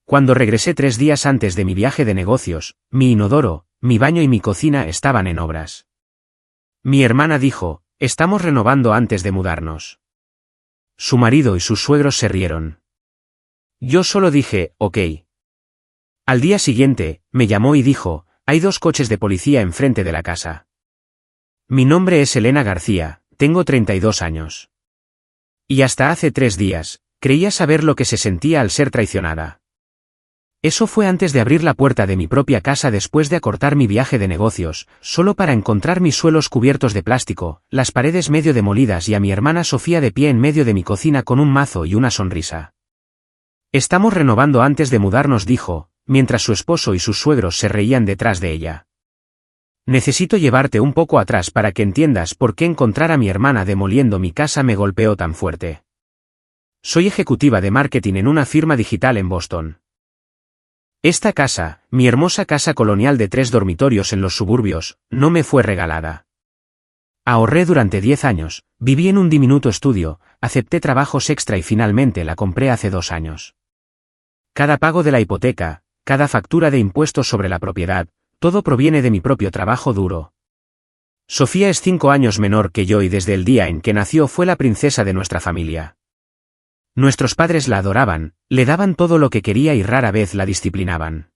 Cuando regresé 3 días antes de mi viaje de negocios, mi inodoro, mi baño y mi cocina estaban en obras. Mi hermana dijo, estamos renovando antes de mudarnos. Su marido y sus suegros se rieron. Yo solo dije, ok. Al día siguiente, me llamó y dijo, hay 2 coches de policía enfrente de la casa. Mi nombre es Elena García, tengo 32 años. Y hasta hace 3 días, creía saber lo que se sentía al ser traicionada. Eso fue antes de abrir la puerta de mi propia casa después de acortar mi viaje de negocios, solo para encontrar mis suelos cubiertos de plástico, las paredes medio demolidas y a mi hermana Sofía de pie en medio de mi cocina con un mazo y una sonrisa. Estamos renovando antes de mudarnos, dijo, mientras su esposo y sus suegros se reían detrás de ella. Necesito llevarte un poco atrás para que entiendas por qué encontrar a mi hermana demoliendo mi casa me golpeó tan fuerte. Soy ejecutiva de marketing en una firma digital en Boston. Esta casa, mi hermosa casa colonial de 3 dormitorios en los suburbios, no me fue regalada. Ahorré durante 10 años, viví en un diminuto estudio, acepté trabajos extra y finalmente la compré hace 2 años. Cada pago de la hipoteca, cada factura de impuestos sobre la propiedad, todo proviene de mi propio trabajo duro. Sofía es 5 años menor que yo y desde el día en que nació fue la princesa de nuestra familia. Nuestros padres la adoraban, le daban todo lo que quería y rara vez la disciplinaban.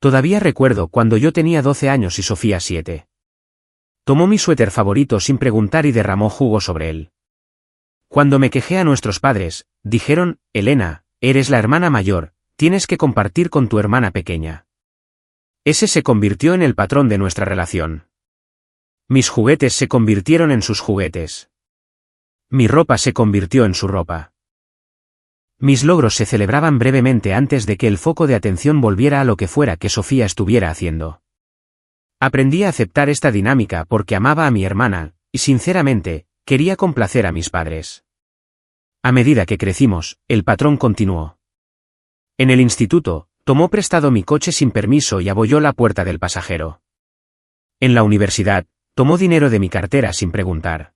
Todavía recuerdo cuando yo tenía 12 años y Sofía 7. Tomó mi suéter favorito sin preguntar y derramó jugo sobre él. Cuando me quejé a nuestros padres, dijeron, Elena, eres la hermana mayor, tienes que compartir con tu hermana pequeña. Ese se convirtió en el patrón de nuestra relación. Mis juguetes se convirtieron en sus juguetes. Mi ropa se convirtió en su ropa. Mis logros se celebraban brevemente antes de que el foco de atención volviera a lo que fuera que Sofía estuviera haciendo. Aprendí a aceptar esta dinámica porque amaba a mi hermana, y sinceramente, quería complacer a mis padres. A medida que crecimos, el patrón continuó. En el instituto, tomó prestado mi coche sin permiso y abolló la puerta del pasajero. En la universidad, tomó dinero de mi cartera sin preguntar.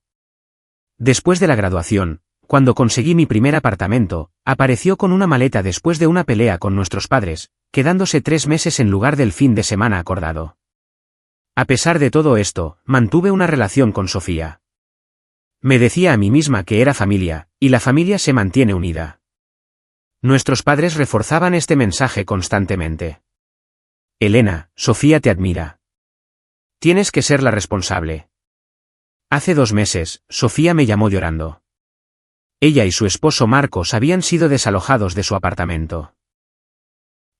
Después de la graduación, cuando conseguí mi primer apartamento, apareció con una maleta después de una pelea con nuestros padres, quedándose 3 meses en lugar del fin de semana acordado. A pesar de todo esto, mantuve una relación con Sofía. Me decía a mí misma que era familia, y la familia se mantiene unida. Nuestros padres reforzaban este mensaje constantemente. Elena, Sofía te admira. Tienes que ser la responsable. Hace 2 meses, Sofía me llamó llorando. Ella y su esposo Marcos habían sido desalojados de su apartamento.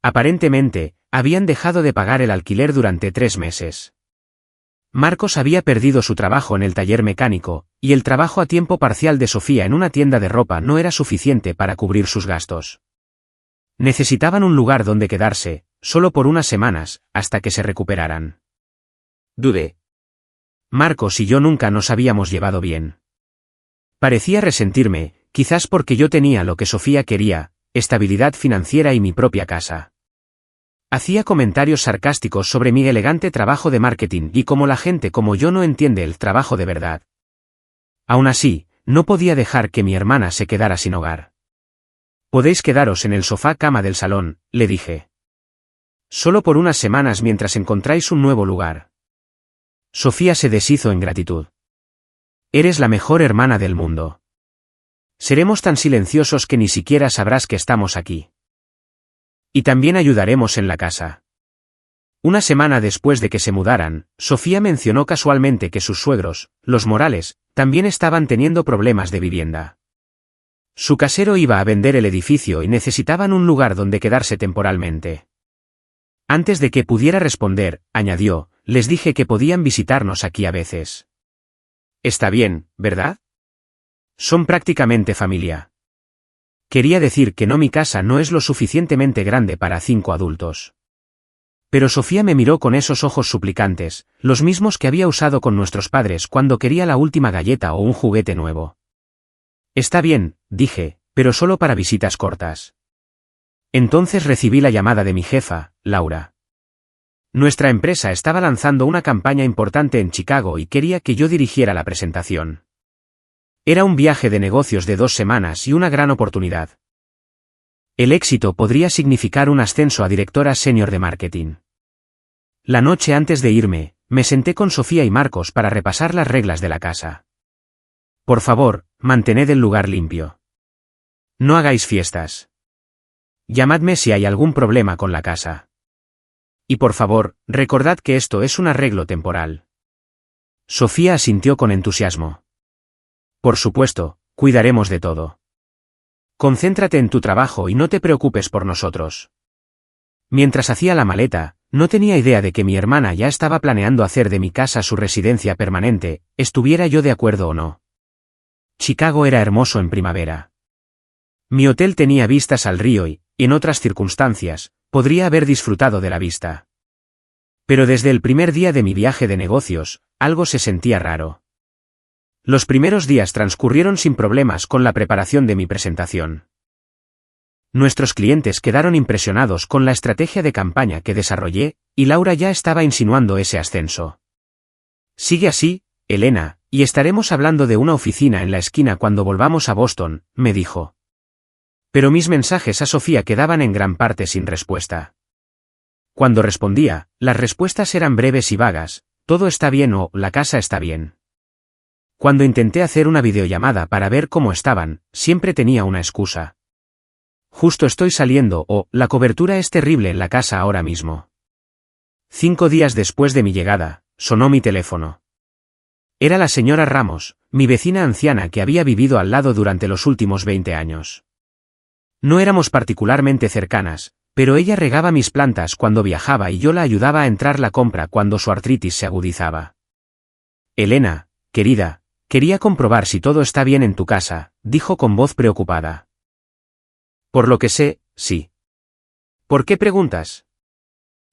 Aparentemente, habían dejado de pagar el alquiler durante 3 meses. Marcos había perdido su trabajo en el taller mecánico, y el trabajo a tiempo parcial de Sofía en una tienda de ropa no era suficiente para cubrir sus gastos. Necesitaban un lugar donde quedarse, solo por unas semanas, hasta que se recuperaran. Dudé. Marcos y yo nunca nos habíamos llevado bien. Parecía resentirme, quizás porque yo tenía lo que Sofía quería, estabilidad financiera y mi propia casa. Hacía comentarios sarcásticos sobre mi elegante trabajo de marketing y cómo la gente como yo no entiende el trabajo de verdad. Aún así, no podía dejar que mi hermana se quedara sin hogar. Podéis quedaros en el sofá cama del salón, le dije. Solo por unas semanas mientras encontráis un nuevo lugar. Sofía se deshizo en gratitud. Eres la mejor hermana del mundo. Seremos tan silenciosos que ni siquiera sabrás que estamos aquí. Y también ayudaremos en la casa. Una semana después de que se mudaran, Sofía mencionó casualmente que sus suegros, los Morales, también estaban teniendo problemas de vivienda. Su casero iba a vender el edificio y necesitaban un lugar donde quedarse temporalmente. Antes de que pudiera responder, añadió, les dije que podían visitarnos aquí a veces. Está bien, ¿verdad? Son prácticamente familia. Quería decir que no, mi casa no es lo suficientemente grande para 5 adultos. Pero Sofía me miró con esos ojos suplicantes, los mismos que había usado con nuestros padres cuando quería la última galleta o un juguete nuevo. Está bien, dije, pero solo para visitas cortas. Entonces recibí la llamada de mi jefa, Laura. Nuestra empresa estaba lanzando una campaña importante en Chicago y quería que yo dirigiera la presentación. Era un viaje de negocios de 2 semanas y una gran oportunidad. El éxito podría significar un ascenso a directora senior de marketing. La noche antes de irme, me senté con Sofía y Marcos para repasar las reglas de la casa. Por favor, mantened el lugar limpio. No hagáis fiestas. Llamadme si hay algún problema con la casa. Y por favor, recordad que esto es un arreglo temporal. Sofía asintió con entusiasmo. Por supuesto, cuidaremos de todo. Concéntrate en tu trabajo y no te preocupes por nosotros. Mientras hacía la maleta, no tenía idea de que mi hermana ya estaba planeando hacer de mi casa su residencia permanente, estuviera yo de acuerdo o no. Chicago era hermoso en primavera. Mi hotel tenía vistas al río y, en otras circunstancias, podría haber disfrutado de la vista. Pero desde el primer día de mi viaje de negocios, algo se sentía raro. Los primeros días transcurrieron sin problemas con la preparación de mi presentación. Nuestros clientes quedaron impresionados con la estrategia de campaña que desarrollé, y Laura ya estaba insinuando ese ascenso. Sigue así, Elena, y estaremos hablando de una oficina en la esquina cuando volvamos a Boston, me dijo. Pero mis mensajes a Sofía quedaban en gran parte sin respuesta. Cuando respondía, las respuestas eran breves y vagas, todo está bien o la casa está bien. Cuando intenté hacer una videollamada para ver cómo estaban, siempre tenía una excusa. Justo estoy saliendo o la cobertura es terrible en la casa ahora mismo. 5 días después de mi llegada, sonó mi teléfono. Era la señora Ramos, mi vecina anciana que había vivido al lado durante los últimos 20 años. No éramos particularmente cercanas, pero ella regaba mis plantas cuando viajaba y yo la ayudaba a entrar la compra cuando su artritis se agudizaba. Elena, querida, quería comprobar si todo está bien en tu casa, dijo con voz preocupada. Por lo que sé, sí. ¿Por qué preguntas?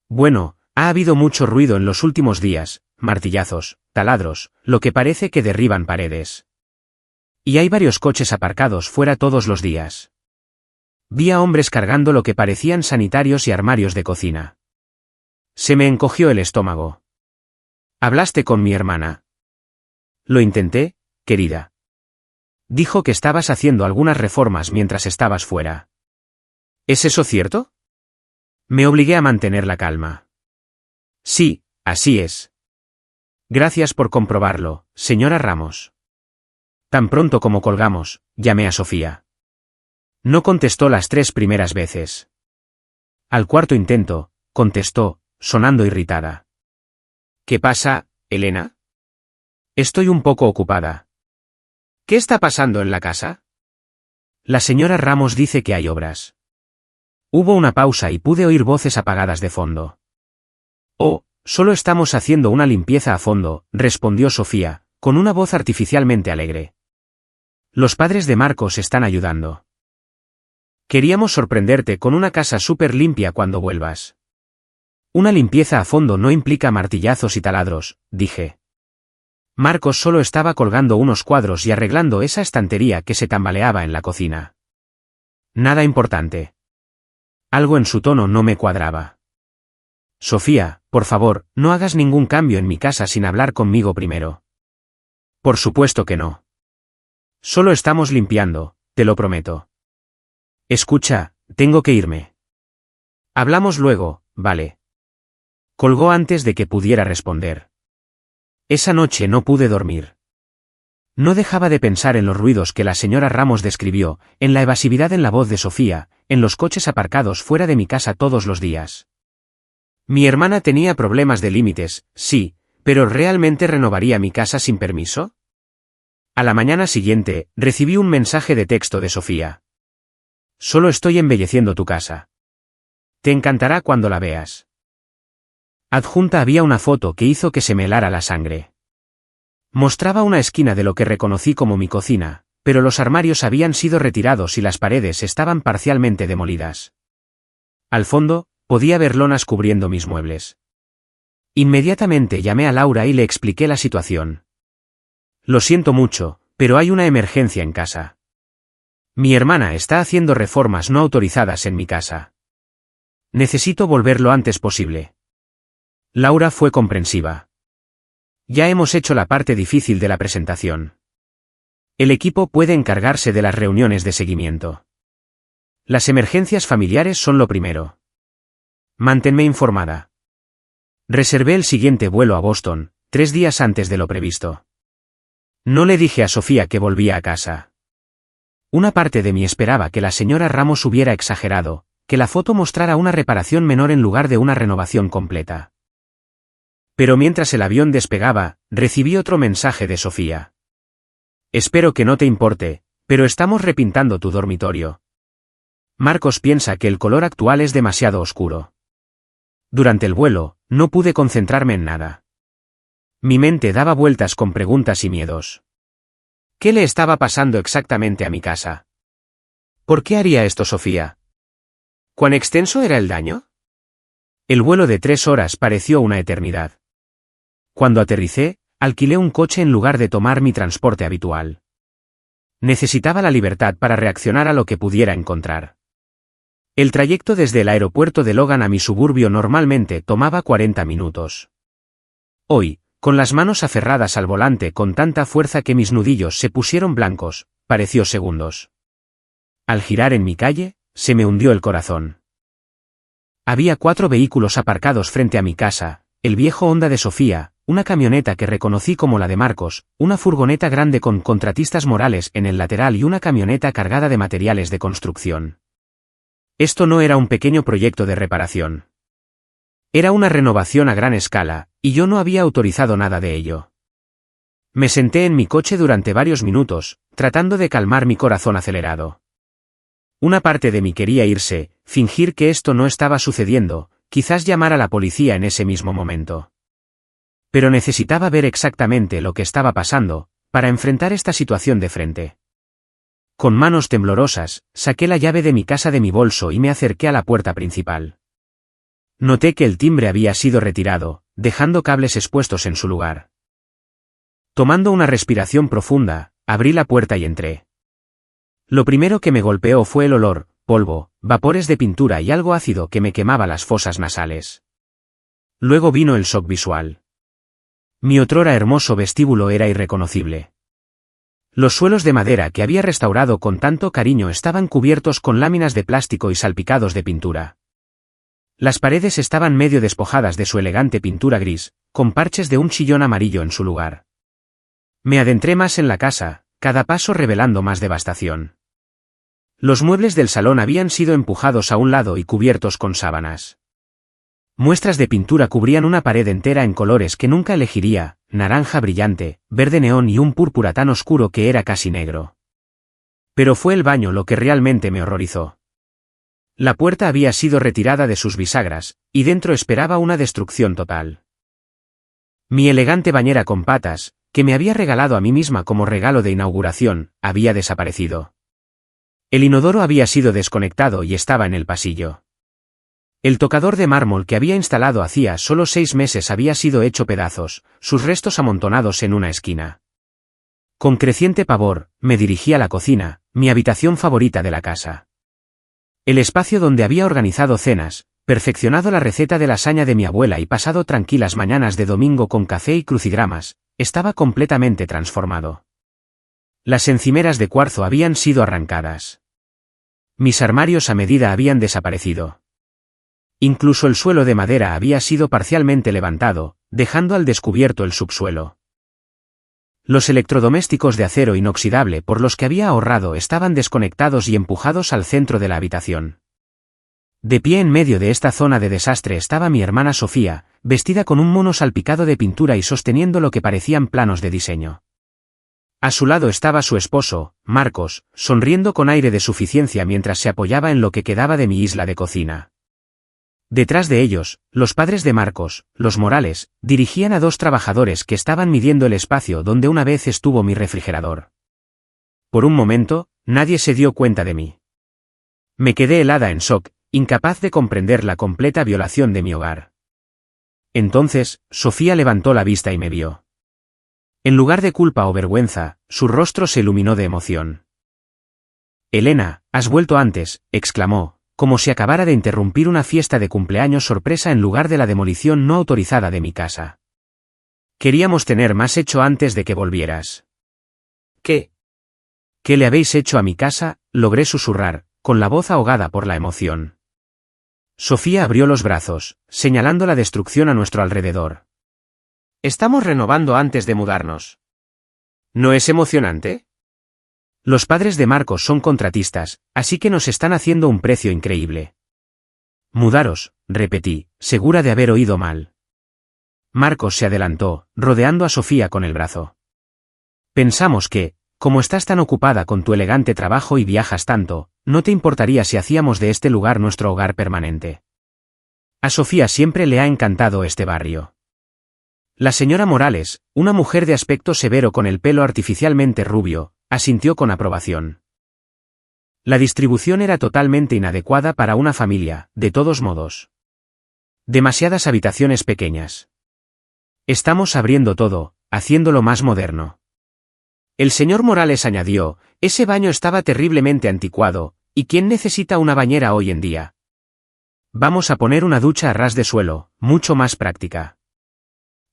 Bueno, ha habido mucho ruido en los últimos días, martillazos, taladros, lo que parece que derriban paredes. Y hay varios coches aparcados fuera todos los días. Vi a hombres cargando lo que parecían sanitarios y armarios de cocina. Se me encogió el estómago. ¿Hablaste con mi hermana? Lo intenté, querida. Dijo que estabas haciendo algunas reformas mientras estabas fuera. ¿Es eso cierto? Me obligué a mantener la calma. Sí, así es. Gracias por comprobarlo, señora Ramos. Tan pronto como colgamos, llamé a Sofía. No contestó las 3 primeras veces. Al cuarto intento, contestó, sonando irritada. ¿Qué pasa, Elena? Estoy un poco ocupada. ¿Qué está pasando en la casa? La señora Ramos dice que hay obras. Hubo una pausa y pude oír voces apagadas de fondo. Oh, solo estamos haciendo una limpieza a fondo, respondió Sofía, con una voz artificialmente alegre. Los padres de Marcos están ayudando. Queríamos sorprenderte con una casa súper limpia cuando vuelvas. Una limpieza a fondo no implica martillazos y taladros, dije. Marcos solo estaba colgando unos cuadros y arreglando esa estantería que se tambaleaba en la cocina. Nada importante. Algo en su tono no me cuadraba. Sofía, por favor, no hagas ningún cambio en mi casa sin hablar conmigo primero. Por supuesto que no. Solo estamos limpiando, te lo prometo. Escucha, tengo que irme. Hablamos luego, ¿vale? Colgó antes de que pudiera responder. Esa noche no pude dormir. No dejaba de pensar en los ruidos que la señora Ramos describió, en la evasividad en la voz de Sofía, en los coches aparcados fuera de mi casa todos los días. Mi hermana tenía problemas de límites, sí, pero ¿realmente renovaría mi casa sin permiso? A la mañana siguiente, recibí un mensaje de texto de Sofía. Solo estoy embelleciendo tu casa. Te encantará cuando la veas. Adjunta había una foto que hizo que se me helara la sangre. Mostraba una esquina de lo que reconocí como mi cocina, pero los armarios habían sido retirados y las paredes estaban parcialmente demolidas. Al fondo, podía ver lonas cubriendo mis muebles. Inmediatamente llamé a Laura y le expliqué la situación. Lo siento mucho, pero hay una emergencia en casa. Mi hermana está haciendo reformas no autorizadas en mi casa. Necesito volver lo antes posible. Laura fue comprensiva. Ya hemos hecho la parte difícil de la presentación. El equipo puede encargarse de las reuniones de seguimiento. Las emergencias familiares son lo primero. Manténme informada. Reservé el siguiente vuelo a Boston, 3 días antes de lo previsto. No le dije a Sofía que volvía a casa. Una parte de mí esperaba que la señora Ramos hubiera exagerado, que la foto mostrara una reparación menor en lugar de una renovación completa. Pero mientras el avión despegaba, recibí otro mensaje de Sofía. Espero que no te importe, pero estamos repintando tu dormitorio. Marcos piensa que el color actual es demasiado oscuro. Durante el vuelo, no pude concentrarme en nada. Mi mente daba vueltas con preguntas y miedos. ¿Qué le estaba pasando exactamente a mi casa? ¿Por qué haría esto Sofía? ¿Cuán extenso era el daño? El vuelo de 3 horas pareció una eternidad. Cuando aterricé, alquilé un coche en lugar de tomar mi transporte habitual. Necesitaba la libertad para reaccionar a lo que pudiera encontrar. El trayecto desde el aeropuerto de Logan a mi suburbio normalmente tomaba 40 minutos. Hoy, con las manos aferradas al volante con tanta fuerza que mis nudillos se pusieron blancos, pareció segundos. Al girar en mi calle, se me hundió el corazón. Había 4 vehículos aparcados frente a mi casa, el viejo Honda de Sofía, una camioneta que reconocí como la de Marcos, una furgoneta grande con contratistas morales en el lateral y una camioneta cargada de materiales de construcción. Esto no era un pequeño proyecto de reparación. Era una renovación a gran escala, y yo no había autorizado nada de ello. Me senté en mi coche durante varios minutos, tratando de calmar mi corazón acelerado. Una parte de mí quería irse, fingir que esto no estaba sucediendo, quizás llamar a la policía en ese mismo momento. Pero necesitaba ver exactamente lo que estaba pasando, para enfrentar esta situación de frente. Con manos temblorosas, saqué la llave de mi casa de mi bolso y me acerqué a la puerta principal. Noté que el timbre había sido retirado, dejando cables expuestos en su lugar. Tomando una respiración profunda, abrí la puerta y entré. Lo primero que me golpeó fue el olor, polvo, vapores de pintura y algo ácido que me quemaba las fosas nasales. Luego vino el shock visual. Mi otrora hermoso vestíbulo era irreconocible. Los suelos de madera que había restaurado con tanto cariño estaban cubiertos con láminas de plástico y salpicados de pintura. Las paredes estaban medio despojadas de su elegante pintura gris, con parches de un chillón amarillo en su lugar. Me adentré más en la casa, cada paso revelando más devastación. Los muebles del salón habían sido empujados a un lado y cubiertos con sábanas. Muestras de pintura cubrían una pared entera en colores que nunca elegiría, naranja brillante, verde neón y un púrpura tan oscuro que era casi negro. Pero fue el baño lo que realmente me horrorizó. La puerta había sido retirada de sus bisagras, y dentro esperaba una destrucción total. Mi elegante bañera con patas, que me había regalado a mí misma como regalo de inauguración, había desaparecido. El inodoro había sido desconectado y estaba en el pasillo. El tocador de mármol que había instalado hacía solo 6 meses había sido hecho pedazos, sus restos amontonados en una esquina. Con creciente pavor, me dirigí a la cocina, mi habitación favorita de la casa. El espacio donde había organizado cenas, perfeccionado la receta de lasaña de mi abuela y pasado tranquilas mañanas de domingo con café y crucigramas, estaba completamente transformado. Las encimeras de cuarzo habían sido arrancadas. Mis armarios a medida habían desaparecido. Incluso el suelo de madera había sido parcialmente levantado, dejando al descubierto el subsuelo. Los electrodomésticos de acero inoxidable por los que había ahorrado estaban desconectados y empujados al centro de la habitación. De pie en medio de esta zona de desastre estaba mi hermana Sofía, vestida con un mono salpicado de pintura y sosteniendo lo que parecían planos de diseño. A su lado estaba su esposo, Marcos, sonriendo con aire de suficiencia mientras se apoyaba en lo que quedaba de mi isla de cocina. Detrás de ellos, los padres de Marcos, los Morales, dirigían a 2 trabajadores que estaban midiendo el espacio donde una vez estuvo mi refrigerador. Por un momento, nadie se dio cuenta de mí. Me quedé helada en shock, incapaz de comprender la completa violación de mi hogar. Entonces, Sofía levantó la vista y me vio. En lugar de culpa o vergüenza, su rostro se iluminó de emoción. «Elena, has vuelto antes», exclamó, como si acabara de interrumpir una fiesta de cumpleaños sorpresa en lugar de la demolición no autorizada de mi casa. «Queríamos tener más hecho antes de que volvieras». «¿Qué? ¿Qué le habéis hecho a mi casa?», logré susurrar, con la voz ahogada por la emoción. Sofía abrió los brazos, señalando la destrucción a nuestro alrededor. Estamos renovando antes de mudarnos. ¿No es emocionante? Los padres de Marcos son contratistas, así que nos están haciendo un precio increíble. Mudaros, repetí, segura de haber oído mal. Marcos se adelantó, rodeando a Sofía con el brazo. Pensamos que, como estás tan ocupada con tu elegante trabajo y viajas tanto, no te importaría si hacíamos de este lugar nuestro hogar permanente. A Sofía siempre le ha encantado este barrio. La señora Morales, una mujer de aspecto severo con el pelo artificialmente rubio, asintió con aprobación. La distribución era totalmente inadecuada para una familia, de todos modos. Demasiadas habitaciones pequeñas. Estamos abriendo todo, haciéndolo más moderno. El señor Morales añadió, ese baño estaba terriblemente anticuado, ¿y quién necesita una bañera hoy en día? Vamos a poner una ducha a ras de suelo, mucho más práctica.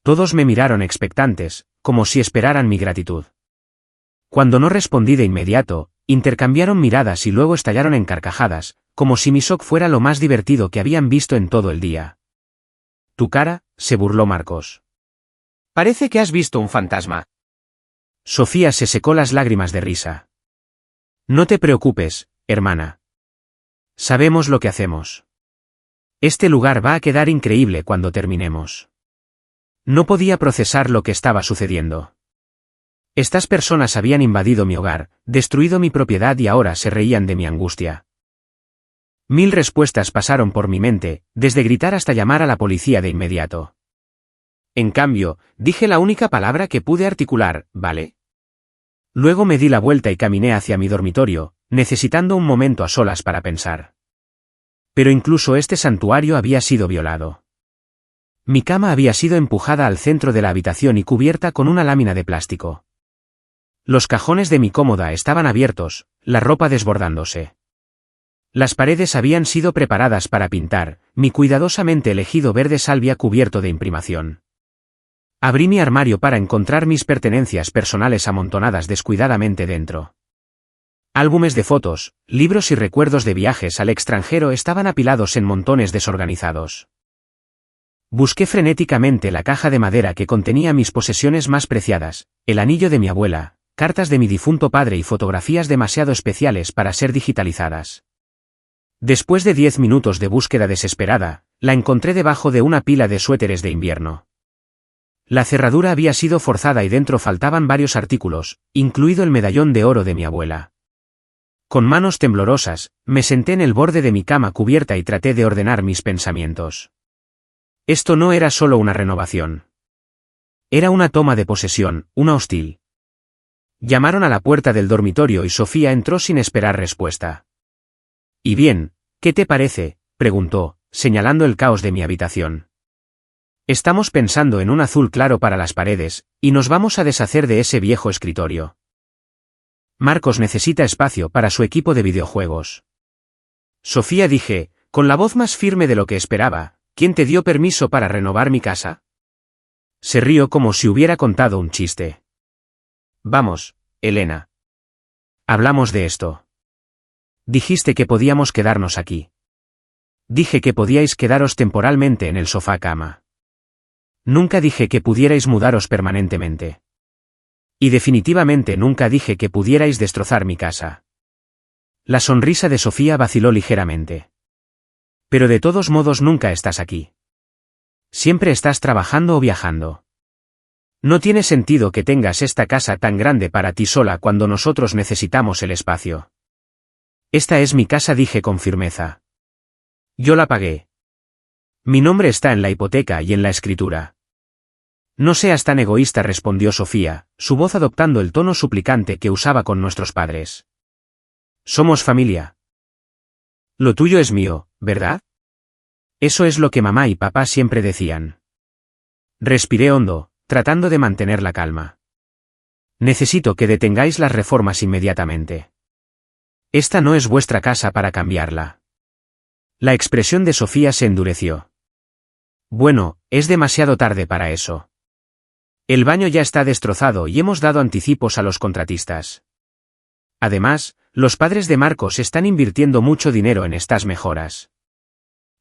Todos me miraron expectantes, como si esperaran mi gratitud. Cuando no respondí de inmediato, intercambiaron miradas y luego estallaron en carcajadas, como si mi shock fuera lo más divertido que habían visto en todo el día. «¿Tu cara?», se burló Marcos. «Parece que has visto un fantasma». Sofía se secó las lágrimas de risa. «No te preocupes, hermana. Sabemos lo que hacemos. Este lugar va a quedar increíble cuando terminemos». No podía procesar lo que estaba sucediendo. Estas personas habían invadido mi hogar, destruido mi propiedad y ahora se reían de mi angustia. 1000 respuestas pasaron por mi mente, desde gritar hasta llamar a la policía de inmediato. En cambio, dije la única palabra que pude articular, ¿vale? Luego me di la vuelta y caminé hacia mi dormitorio, necesitando un momento a solas para pensar. Pero incluso este santuario había sido violado. Mi cama había sido empujada al centro de la habitación y cubierta con una lámina de plástico. Los cajones de mi cómoda estaban abiertos, la ropa desbordándose. Las paredes habían sido preparadas para pintar, mi cuidadosamente elegido verde salvia cubierto de imprimación. Abrí mi armario para encontrar mis pertenencias personales amontonadas descuidadamente dentro. Álbumes de fotos, libros y recuerdos de viajes al extranjero estaban apilados en montones desorganizados. Busqué frenéticamente la caja de madera que contenía mis posesiones más preciadas, el anillo de mi abuela, cartas de mi difunto padre y fotografías demasiado especiales para ser digitalizadas. Después de 10 minutos de búsqueda desesperada, la encontré debajo de una pila de suéteres de invierno. La cerradura había sido forzada y dentro faltaban varios artículos, incluido el medallón de oro de mi abuela. Con manos temblorosas, me senté en el borde de mi cama cubierta y traté de ordenar mis pensamientos. Esto no era solo una renovación. Era una toma de posesión, una hostil. Llamaron a la puerta del dormitorio y Sofía entró sin esperar respuesta. «¿Y bien, qué te parece?», preguntó, señalando el caos de mi habitación. «Estamos pensando en un azul claro para las paredes, y nos vamos a deshacer de ese viejo escritorio. Marcos necesita espacio para su equipo de videojuegos». Sofía, dije, con la voz más firme de lo que esperaba. «¿Quién te dio permiso para renovar mi casa?». Se rió como si hubiera contado un chiste. «Vamos, Elena. Hablamos de esto. Dijiste que podíamos quedarnos aquí. Dije que podíais quedaros temporalmente en el sofá-cama. Nunca dije que pudierais mudaros permanentemente. Y definitivamente nunca dije que pudierais destrozar mi casa». La sonrisa de Sofía vaciló ligeramente. «Pero de todos modos nunca estás aquí. Siempre estás trabajando o viajando. No tiene sentido que tengas esta casa tan grande para ti sola cuando nosotros necesitamos el espacio». «Esta es mi casa», dije con firmeza. «Yo la pagué. Mi nombre está en la hipoteca y en la escritura». «No seas tan egoísta», respondió Sofía, su voz adoptando el tono suplicante que usaba con nuestros padres. «Somos familia. Lo tuyo es mío, ¿verdad? Eso es lo que mamá y papá siempre decían». Respiré hondo, tratando de mantener la calma. «Necesito que detengáis las reformas inmediatamente. Esta no es vuestra casa para cambiarla». La expresión de Sofía se endureció. «Bueno, es demasiado tarde para eso. El baño ya está destrozado y hemos dado anticipos a los contratistas. Además, los padres de Marcos están invirtiendo mucho dinero en estas mejoras.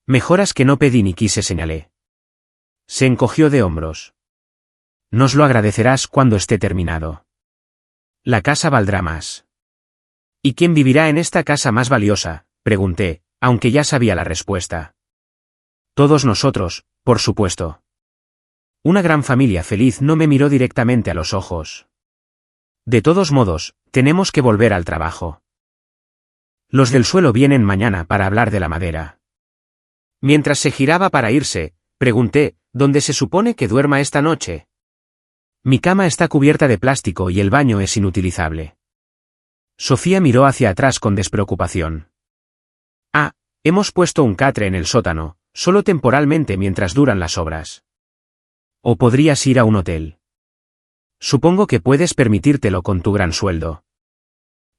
Mejoras que no pedí ni quise, señalé. Se encogió de hombros. Nos lo agradecerás cuando esté terminado. La casa valdrá más. ¿Y quién vivirá en esta casa más valiosa?, pregunté, aunque ya sabía la respuesta. Todos nosotros, por supuesto. Una gran familia feliz no me miró directamente a los ojos. De todos modos, tenemos que volver al trabajo. Los del suelo vienen mañana para hablar de la madera. Mientras se giraba para irse, pregunté, ¿dónde se supone que duerma esta noche? Mi cama está cubierta de plástico y el baño es inutilizable. Sofía miró hacia atrás con despreocupación. Ah, hemos puesto un catre en el sótano, solo temporalmente mientras duran las obras. O podrías ir a un hotel. Supongo que puedes permitírtelo con tu gran sueldo.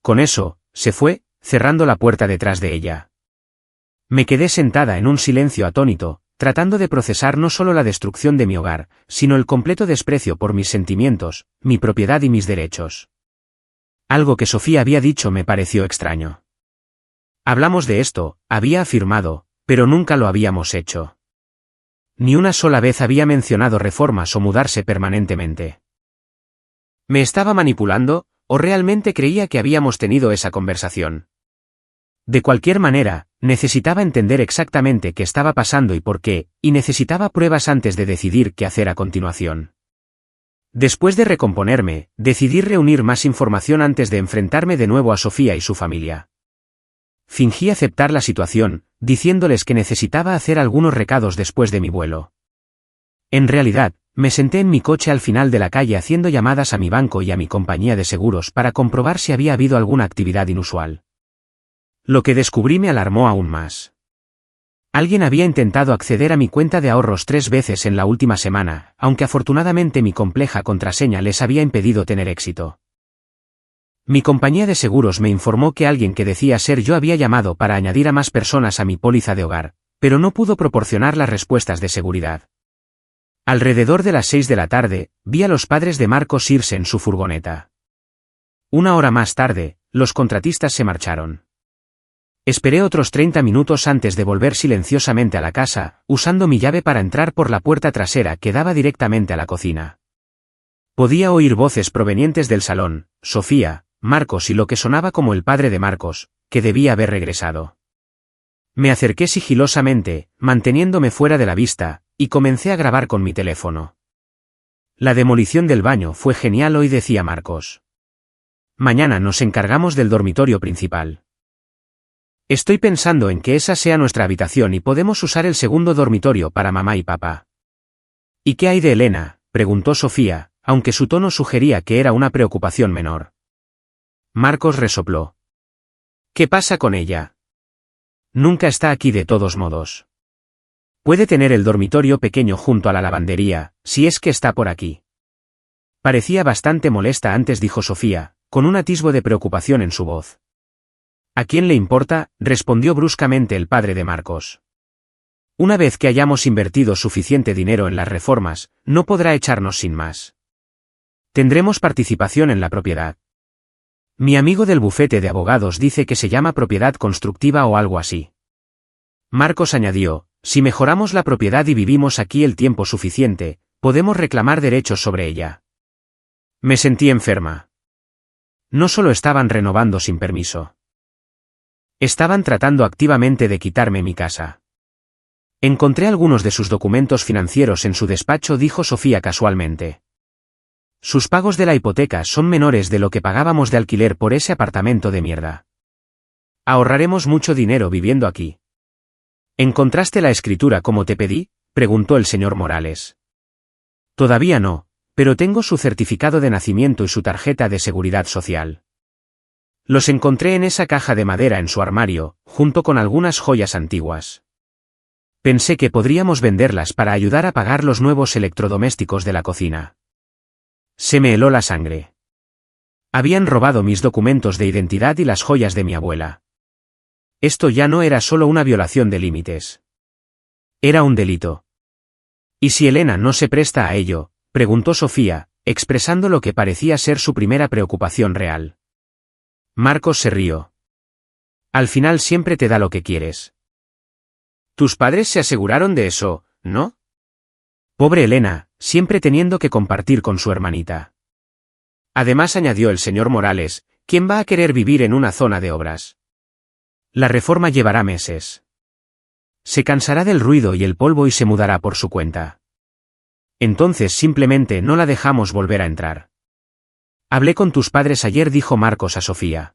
Con eso, se fue, cerrando la puerta detrás de ella. Me quedé sentada en un silencio atónito, tratando de procesar no solo la destrucción de mi hogar, sino el completo desprecio por mis sentimientos, mi propiedad y mis derechos. Algo que Sofía había dicho me pareció extraño. Hablamos de esto, había afirmado, pero nunca lo habíamos hecho. Ni una sola vez había mencionado reformas o mudarse permanentemente. ¿Me estaba manipulando, o realmente creía que habíamos tenido esa conversación? De cualquier manera, necesitaba entender exactamente qué estaba pasando y por qué, y necesitaba pruebas antes de decidir qué hacer a continuación. Después de recomponerme, decidí reunir más información antes de enfrentarme de nuevo a Sofía y su familia. Fingí aceptar la situación, diciéndoles que necesitaba hacer algunos recados después de mi vuelo. En realidad, me senté en mi coche al final de la calle haciendo llamadas a mi banco y a mi compañía de seguros para comprobar si había habido alguna actividad inusual. Lo que descubrí me alarmó aún más. Alguien había intentado acceder a mi cuenta de ahorros 3 veces en la última semana, aunque afortunadamente mi compleja contraseña les había impedido tener éxito. Mi compañía de seguros me informó que alguien que decía ser yo había llamado para añadir a más personas a mi póliza de hogar, pero no pudo proporcionar las respuestas de seguridad. Alrededor de las 6 de la tarde, vi a los padres de Marcos irse en su furgoneta. Una hora más tarde, los contratistas se marcharon. Esperé otros 30 minutos antes de volver silenciosamente a la casa, usando mi llave para entrar por la puerta trasera que daba directamente a la cocina. Podía oír voces provenientes del salón, Sofía, Marcos y lo que sonaba como el padre de Marcos, que debía haber regresado. Me acerqué sigilosamente, manteniéndome fuera de la vista, y comencé a grabar con mi teléfono. La demolición del baño fue genial hoy, decía Marcos. Mañana nos encargamos del dormitorio principal. Estoy pensando en que esa sea nuestra habitación y podemos usar el segundo dormitorio para mamá y papá. ¿Y qué hay de Elena?, preguntó Sofía, aunque su tono sugería que era una preocupación menor. Marcos resopló. ¿Qué pasa con ella? Nunca está aquí de todos modos. Puede tener el dormitorio pequeño junto a la lavandería, si es que está por aquí. Parecía bastante molesta antes, dijo Sofía, con un atisbo de preocupación en su voz. ¿A quién le importa?, respondió bruscamente el padre de Marcos. Una vez que hayamos invertido suficiente dinero en las reformas, no podrá echarnos sin más. Tendremos participación en la propiedad. Mi amigo del bufete de abogados dice que se llama propiedad constructiva o algo así. Marcos añadió, si mejoramos la propiedad y vivimos aquí el tiempo suficiente, podemos reclamar derechos sobre ella. Me sentí enferma. No solo estaban renovando sin permiso. Estaban tratando activamente de quitarme mi casa. Encontré algunos de sus documentos financieros en su despacho, dijo Sofía casualmente. Sus pagos de la hipoteca son menores de lo que pagábamos de alquiler por ese apartamento de mierda. Ahorraremos mucho dinero viviendo aquí. ¿Encontraste la escritura como te pedí?, preguntó el señor Morales. Todavía no, pero tengo su certificado de nacimiento y su tarjeta de seguridad social. Los encontré en esa caja de madera en su armario, junto con algunas joyas antiguas. Pensé que podríamos venderlas para ayudar a pagar los nuevos electrodomésticos de la cocina. Se me heló la sangre. Habían robado mis documentos de identidad y las joyas de mi abuela. Esto ya no era solo una violación de límites. Era un delito. ¿Y si Elena no se presta a ello?, preguntó Sofía, expresando lo que parecía ser su primera preocupación real. Marcos se rió. Al final siempre te da lo que quieres. Tus padres se aseguraron de eso, ¿no? Pobre Elena, siempre teniendo que compartir con su hermanita. Además, añadió el señor Morales, ¿quién va a querer vivir en una zona de obras? La reforma llevará meses. Se cansará del ruido y el polvo y se mudará por su cuenta. Entonces simplemente no la dejamos volver a entrar. Hablé con tus padres ayer, dijo Marcos a Sofía.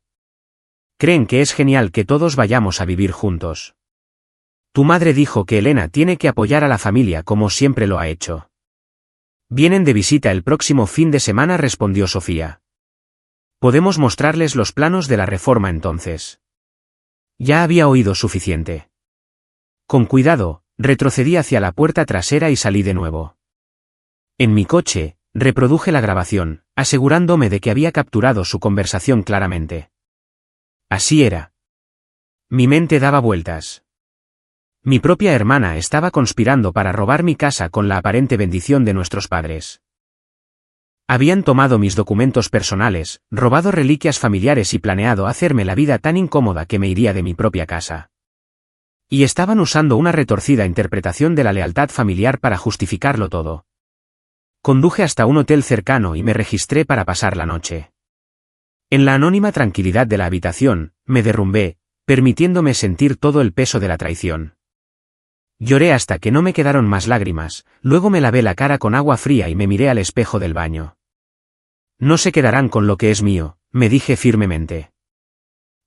Creen que es genial que todos vayamos a vivir juntos. Tu madre dijo que Elena tiene que apoyar a la familia como siempre lo ha hecho. Vienen de visita el próximo fin de semana, respondió Sofía. Podemos mostrarles los planos de la reforma entonces. Ya había oído suficiente. Con cuidado, retrocedí hacia la puerta trasera y salí de nuevo. En mi coche, reproduje la grabación, asegurándome de que había capturado su conversación claramente. Así era. Mi mente daba vueltas. Mi propia hermana estaba conspirando para robar mi casa con la aparente bendición de nuestros padres. Habían tomado mis documentos personales, robado reliquias familiares y planeado hacerme la vida tan incómoda que me iría de mi propia casa. Y estaban usando una retorcida interpretación de la lealtad familiar para justificarlo todo. Conduje hasta un hotel cercano y me registré para pasar la noche. En la anónima tranquilidad de la habitación, me derrumbé, permitiéndome sentir todo el peso de la traición. Lloré hasta que no me quedaron más lágrimas, luego me lavé la cara con agua fría y me miré al espejo del baño. No se quedarán con lo que es mío, me dije firmemente.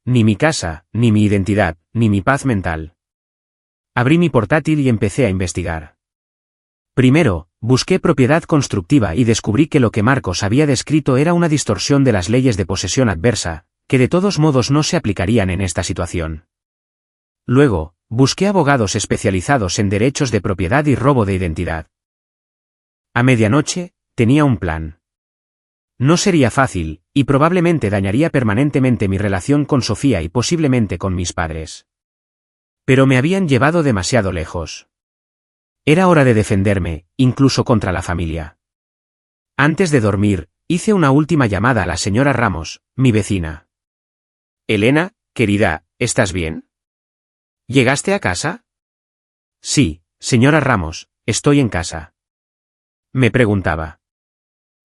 Ni mi casa, ni mi identidad, ni mi paz mental. Abrí mi portátil y empecé a investigar. Primero, busqué propiedad constructiva y descubrí que lo que Marcos había descrito era una distorsión de las leyes de posesión adversa, que de todos modos no se aplicarían en esta situación. Luego, busqué abogados especializados en derechos de propiedad y robo de identidad. A medianoche, tenía un plan. No sería fácil, y probablemente dañaría permanentemente mi relación con Sofía y posiblemente con mis padres. Pero me habían llevado demasiado lejos. Era hora de defenderme, incluso contra la familia. Antes de dormir, hice una última llamada a la señora Ramos, mi vecina. Elena, querida, ¿estás bien? ¿Llegaste a casa? Sí, señora Ramos, estoy en casa. Me preguntaba.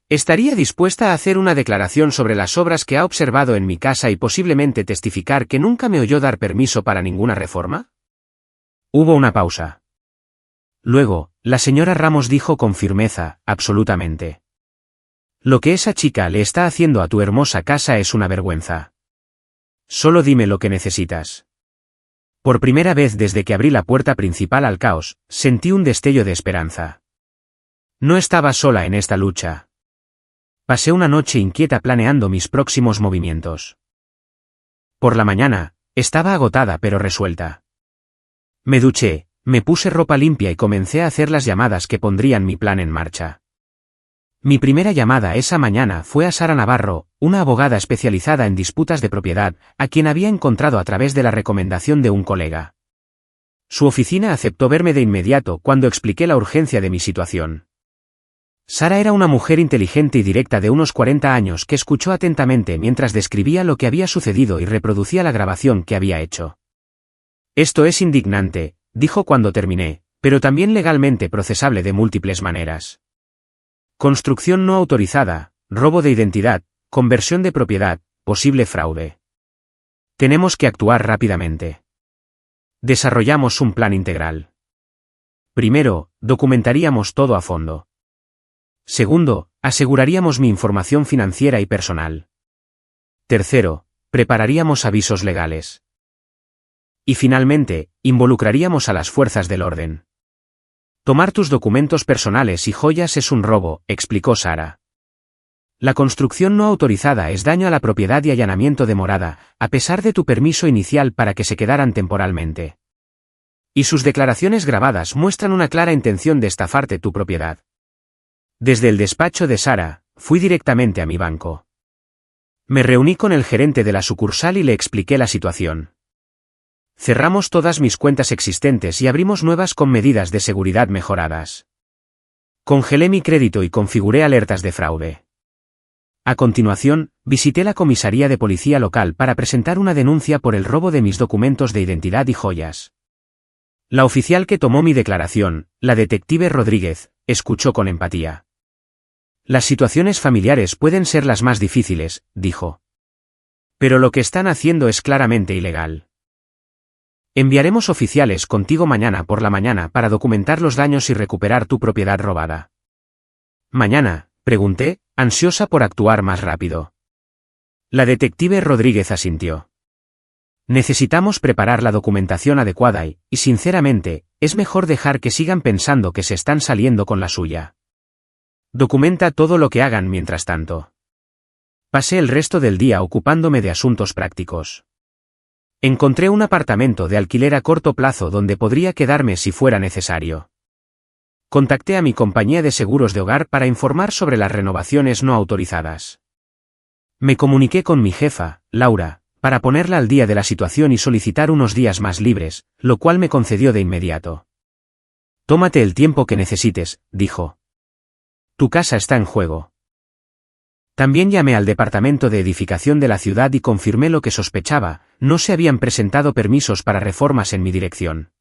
¿Estaría dispuesta a hacer una declaración sobre las obras que ha observado en mi casa y posiblemente testificar que nunca me oyó dar permiso para ninguna reforma? Hubo una pausa. Luego, la señora Ramos dijo con firmeza, absolutamente. Lo que esa chica le está haciendo a tu hermosa casa es una vergüenza. Solo dime lo que necesitas. Por primera vez desde que abrí la puerta principal al caos, sentí un destello de esperanza. No estaba sola en esta lucha. Pasé una noche inquieta planeando mis próximos movimientos. Por la mañana, estaba agotada pero resuelta. Me duché, me puse ropa limpia y comencé a hacer las llamadas que pondrían mi plan en marcha. Mi primera llamada esa mañana fue a Sara Navarro, una abogada especializada en disputas de propiedad, a quien había encontrado a través de la recomendación de un colega. Su oficina aceptó verme de inmediato cuando expliqué la urgencia de mi situación. Sara era una mujer inteligente y directa de unos 40 años que escuchó atentamente mientras describía lo que había sucedido y reproducía la grabación que había hecho. Esto es indignante, dijo cuando terminé, pero también legalmente procesable de múltiples maneras. Construcción no autorizada, robo de identidad, conversión de propiedad, posible fraude. Tenemos que actuar rápidamente. Desarrollamos un plan integral. Primero, documentaríamos todo a fondo. Segundo, aseguraríamos mi información financiera y personal. Tercero, prepararíamos avisos legales. Y finalmente, involucraríamos a las fuerzas del orden. Tomar tus documentos personales y joyas es un robo, explicó Sara. La construcción no autorizada es daño a la propiedad y allanamiento de morada, a pesar de tu permiso inicial para que se quedaran temporalmente. Y sus declaraciones grabadas muestran una clara intención de estafarte tu propiedad. Desde el despacho de Sara, fui directamente a mi banco. Me reuní con el gerente de la sucursal y le expliqué la situación. Cerramos todas mis cuentas existentes y abrimos nuevas con medidas de seguridad mejoradas. Congelé mi crédito y configuré alertas de fraude. A continuación, visité la comisaría de policía local para presentar una denuncia por el robo de mis documentos de identidad y joyas. La oficial que tomó mi declaración, la detective Rodríguez, escuchó con empatía. Las situaciones familiares pueden ser las más difíciles, dijo. Pero lo que están haciendo es claramente ilegal. Enviaremos oficiales contigo mañana por la mañana para documentar los daños y recuperar tu propiedad robada. ¿Mañana?, pregunté, ansiosa por actuar más rápido. La detective Rodríguez asintió. Necesitamos preparar la documentación adecuada y, sinceramente, es mejor dejar que sigan pensando que se están saliendo con la suya. Documenta todo lo que hagan mientras tanto. Pasé el resto del día ocupándome de asuntos prácticos. Encontré un apartamento de alquiler a corto plazo donde podría quedarme si fuera necesario. Contacté a mi compañía de seguros de hogar para informar sobre las renovaciones no autorizadas. Me comuniqué con mi jefa, Laura, para ponerla al día de la situación y solicitar unos días más libres, lo cual me concedió de inmediato. Tómate el tiempo que necesites, dijo. Tu casa está en juego. También llamé al departamento de edificación de la ciudad y confirmé lo que sospechaba, no se habían presentado permisos para reformas en mi dirección.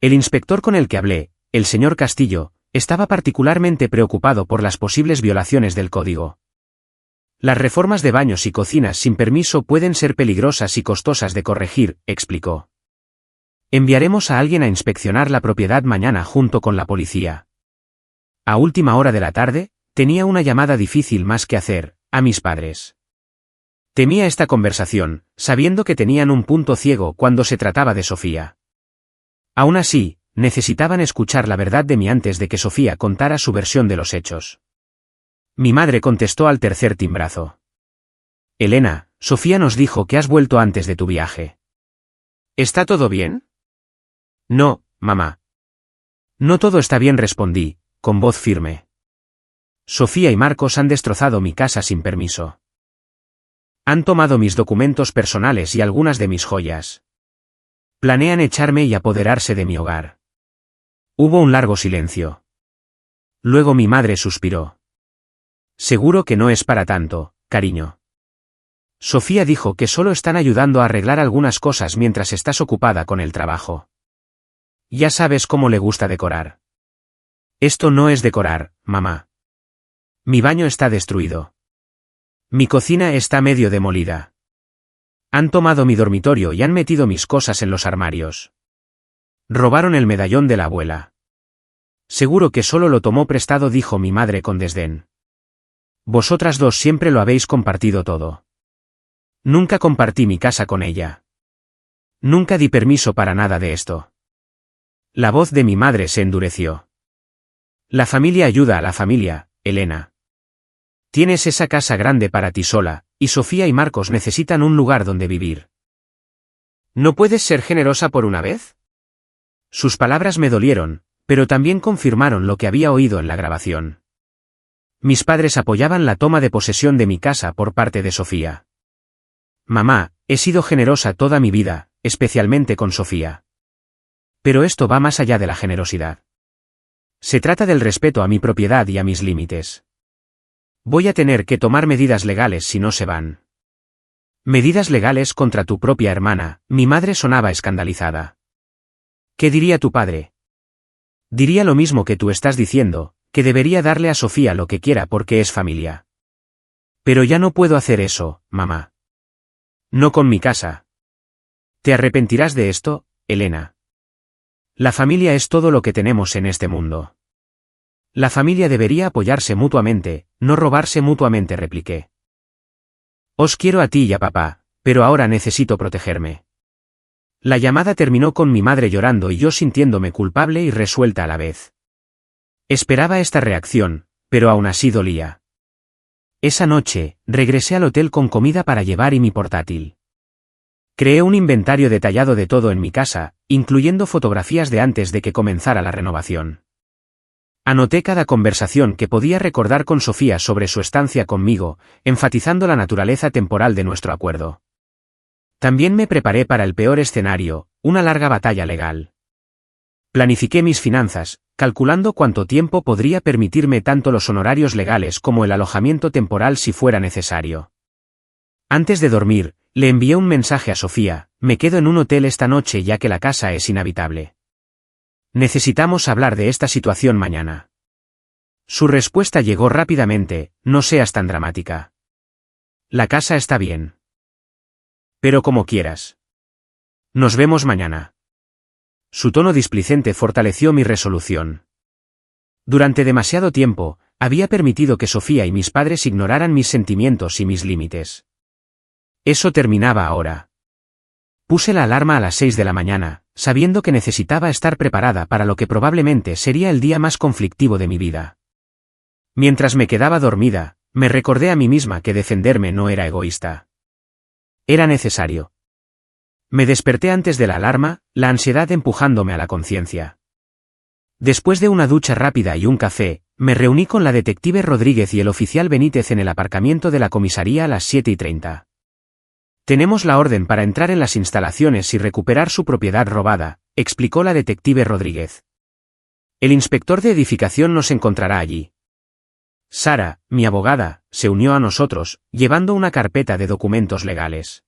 El inspector con el que hablé, el señor Castillo, estaba particularmente preocupado por las posibles violaciones del código. Las reformas de baños y cocinas sin permiso pueden ser peligrosas y costosas de corregir, explicó. Enviaremos a alguien a inspeccionar la propiedad mañana junto con la policía. A última hora de la tarde, tenía una llamada difícil más que hacer, a mis padres. Temía esta conversación, sabiendo que tenían un punto ciego cuando se trataba de Sofía. Aún así, necesitaban escuchar la verdad de mí antes de que Sofía contara su versión de los hechos. Mi madre contestó al tercer timbrazo. Elena, Sofía nos dijo que has vuelto antes de tu viaje. ¿Está todo bien? No, mamá. No todo está bien, respondí, con voz firme. Sofía y Marcos han destrozado mi casa sin permiso. Han tomado mis documentos personales y algunas de mis joyas. Planean echarme y apoderarse de mi hogar. Hubo un largo silencio. Luego mi madre suspiró. Seguro que no es para tanto, cariño. Sofía dijo que solo están ayudando a arreglar algunas cosas mientras estás ocupada con el trabajo. Ya sabes cómo le gusta decorar. Esto no es decorar, mamá. Mi baño está destruido. Mi cocina está medio demolida. Han tomado mi dormitorio y han metido mis cosas en los armarios. Robaron el medallón de la abuela. Seguro que solo lo tomó prestado, dijo mi madre con desdén. Vosotras dos siempre lo habéis compartido todo. Nunca compartí mi casa con ella. Nunca di permiso para nada de esto. La voz de mi madre se endureció. La familia ayuda a la familia, Elena. Tienes esa casa grande para ti sola, y Sofía y Marcos necesitan un lugar donde vivir. ¿No puedes ser generosa por una vez? Sus palabras me dolieron, pero también confirmaron lo que había oído en la grabación. Mis padres apoyaban la toma de posesión de mi casa por parte de Sofía. Mamá, he sido generosa toda mi vida, especialmente con Sofía. Pero esto va más allá de la generosidad. Se trata del respeto a mi propiedad y a mis límites. Voy a tener que tomar medidas legales si no se van. Medidas legales contra tu propia hermana, mi madre sonaba escandalizada. ¿Qué diría tu padre? Diría lo mismo que tú estás diciendo, que debería darle a Sofía lo que quiera porque es familia. Pero ya no puedo hacer eso, mamá. No con mi casa. ¿Te arrepentirás de esto, Elena? La familia es todo lo que tenemos en este mundo. La familia debería apoyarse mutuamente, no robarse mutuamente, repliqué. Os quiero a ti y a papá, pero ahora necesito protegerme. La llamada terminó con mi madre llorando y yo sintiéndome culpable y resuelta a la vez. Esperaba esta reacción, pero aún así dolía. Esa noche, regresé al hotel con comida para llevar y mi portátil. Creé un inventario detallado de todo en mi casa, incluyendo fotografías de antes de que comenzara la renovación. Anoté cada conversación que podía recordar con Sofía sobre su estancia conmigo, enfatizando la naturaleza temporal de nuestro acuerdo. También me preparé para el peor escenario, una larga batalla legal. Planifiqué mis finanzas, calculando cuánto tiempo podría permitirme tanto los honorarios legales como el alojamiento temporal si fuera necesario. Antes de dormir, le envié un mensaje a Sofía: me quedo en un hotel esta noche ya que la casa es inhabitable. Necesitamos hablar de esta situación mañana. Su respuesta llegó rápidamente: no seas tan dramática. La casa está bien. Pero como quieras. Nos vemos mañana. Su tono displicente fortaleció mi resolución. Durante demasiado tiempo, había permitido que Sofía y mis padres ignoraran mis sentimientos y mis límites. Eso terminaba ahora. Puse la alarma a las 6 de la mañana, sabiendo que necesitaba estar preparada para lo que probablemente sería el día más conflictivo de mi vida. Mientras me quedaba dormida, me recordé a mí misma que defenderme no era egoísta. Era necesario. Me desperté antes de la alarma, la ansiedad empujándome a la conciencia. Después de una ducha rápida y un café, me reuní con la detective Rodríguez y el oficial Benítez en el aparcamiento de la comisaría a las 7:30. Tenemos la orden para entrar en las instalaciones y recuperar su propiedad robada, explicó la detective Rodríguez. El inspector de edificación nos encontrará allí. Sara, mi abogada, se unió a nosotros, llevando una carpeta de documentos legales.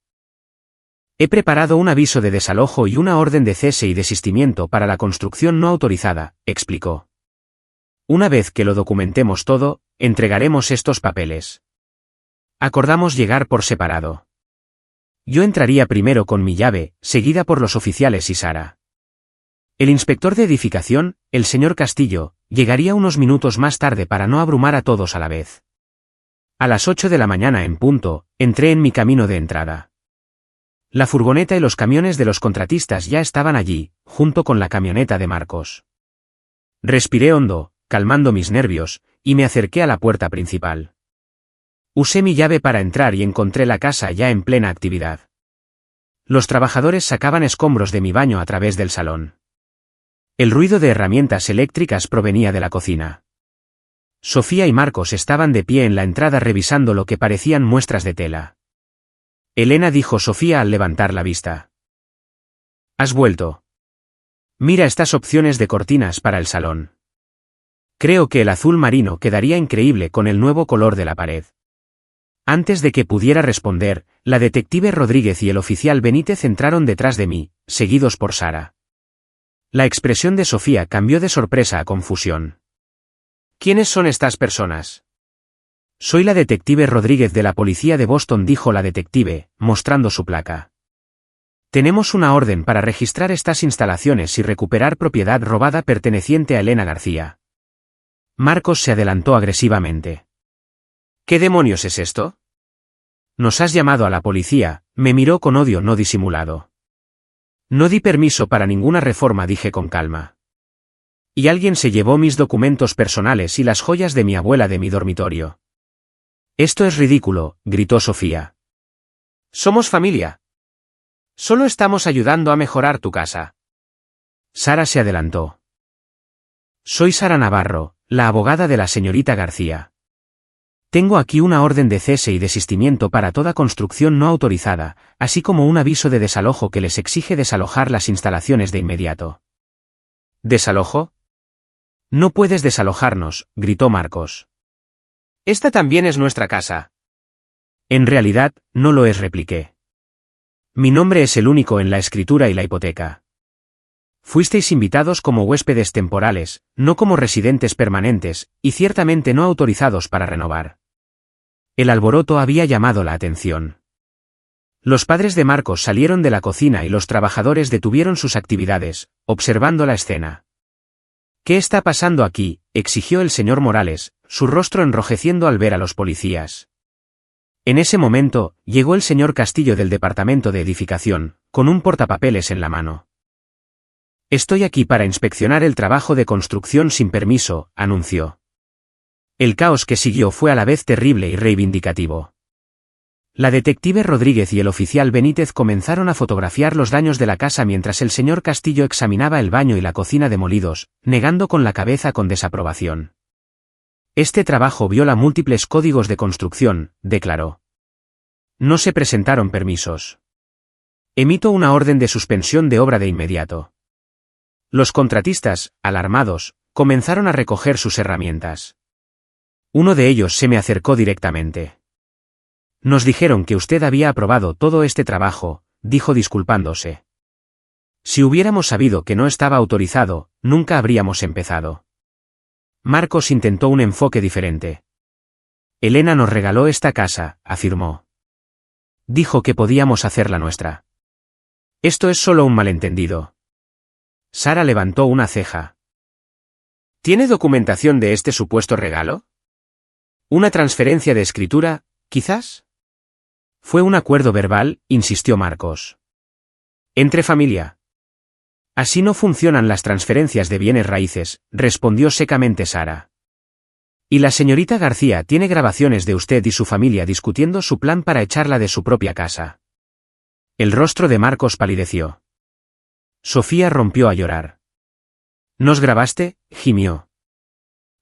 He preparado un aviso de desalojo y una orden de cese y desistimiento para la construcción no autorizada, explicó. Una vez que lo documentemos todo, entregaremos estos papeles. Acordamos llegar por separado. Yo entraría primero con mi llave, seguida por los oficiales y Sara. El inspector de edificación, el señor Castillo, llegaría unos minutos más tarde para no abrumar a todos a la vez. A las 8 de la mañana en punto, entré en mi camino de entrada. La furgoneta y los camiones de los contratistas ya estaban allí, junto con la camioneta de Marcos. Respiré hondo, calmando mis nervios, y me acerqué a la puerta principal. Usé mi llave para entrar y encontré la casa ya en plena actividad. Los trabajadores sacaban escombros de mi baño a través del salón. El ruido de herramientas eléctricas provenía de la cocina. Sofía y Marcos estaban de pie en la entrada revisando lo que parecían muestras de tela. Elena, dijo Sofía al levantar la vista. ¿Has vuelto? Mira estas opciones de cortinas para el salón. Creo que el azul marino quedaría increíble con el nuevo color de la pared. Antes de que pudiera responder, la detective Rodríguez y el oficial Benítez entraron detrás de mí, seguidos por Sara. La expresión de Sofía cambió de sorpresa a confusión. ¿Quiénes son estas personas? Soy la detective Rodríguez de la policía de Boston, dijo la detective, mostrando su placa. Tenemos una orden para registrar estas instalaciones y recuperar propiedad robada perteneciente a Elena García. Marcos se adelantó agresivamente. ¿Qué demonios es esto? Nos has llamado a la policía, me miró con odio no disimulado. No di permiso para ninguna reforma, dije con calma. Y alguien se llevó mis documentos personales y las joyas de mi abuela de mi dormitorio. Esto es ridículo, gritó Sofía. Somos familia. Solo estamos ayudando a mejorar tu casa. Sara se adelantó. Soy Sara Navarro, la abogada de la señorita García. Tengo aquí una orden de cese y desistimiento para toda construcción no autorizada, así como un aviso de desalojo que les exige desalojar las instalaciones de inmediato. ¿Desalojo? No puedes desalojarnos, gritó Marcos. Esta también es nuestra casa. En realidad, no lo es, repliqué. Mi nombre es el único en la escritura y la hipoteca. Fuisteis invitados como huéspedes temporales, no como residentes permanentes, y ciertamente no autorizados para renovar. El alboroto había llamado la atención. Los padres de Marcos salieron de la cocina y los trabajadores detuvieron sus actividades, observando la escena. ¿Qué está pasando aquí?, exigió el señor Morales, su rostro enrojeciendo al ver a los policías. En ese momento, llegó el señor Castillo del Departamento de Edificación, con un portapapeles en la mano. Estoy aquí para inspeccionar el trabajo de construcción sin permiso, anunció. El caos que siguió fue a la vez terrible y reivindicativo. La detective Rodríguez y el oficial Benítez comenzaron a fotografiar los daños de la casa mientras el señor Castillo examinaba el baño y la cocina demolidos, negando con la cabeza con desaprobación. Este trabajo viola múltiples códigos de construcción, declaró. No se presentaron permisos. Emito una orden de suspensión de obra de inmediato. Los contratistas, alarmados, comenzaron a recoger sus herramientas. Uno de ellos se me acercó directamente. Nos dijeron que usted había aprobado todo este trabajo, dijo disculpándose. Si hubiéramos sabido que no estaba autorizado, nunca habríamos empezado. Marcos intentó un enfoque diferente. Elena nos regaló esta casa, afirmó. Dijo que podíamos hacerla nuestra. Esto es solo un malentendido. Sara levantó una ceja. ¿Tiene documentación de este supuesto regalo? ¿Una transferencia de escritura, quizás? Fue un acuerdo verbal, insistió Marcos. Entre familia. Así no funcionan las transferencias de bienes raíces, respondió secamente Sara. Y la señorita García tiene grabaciones de usted y su familia discutiendo su plan para echarla de su propia casa. El rostro de Marcos palideció. Sofía rompió a llorar. ¿Nos grabaste?, gimió.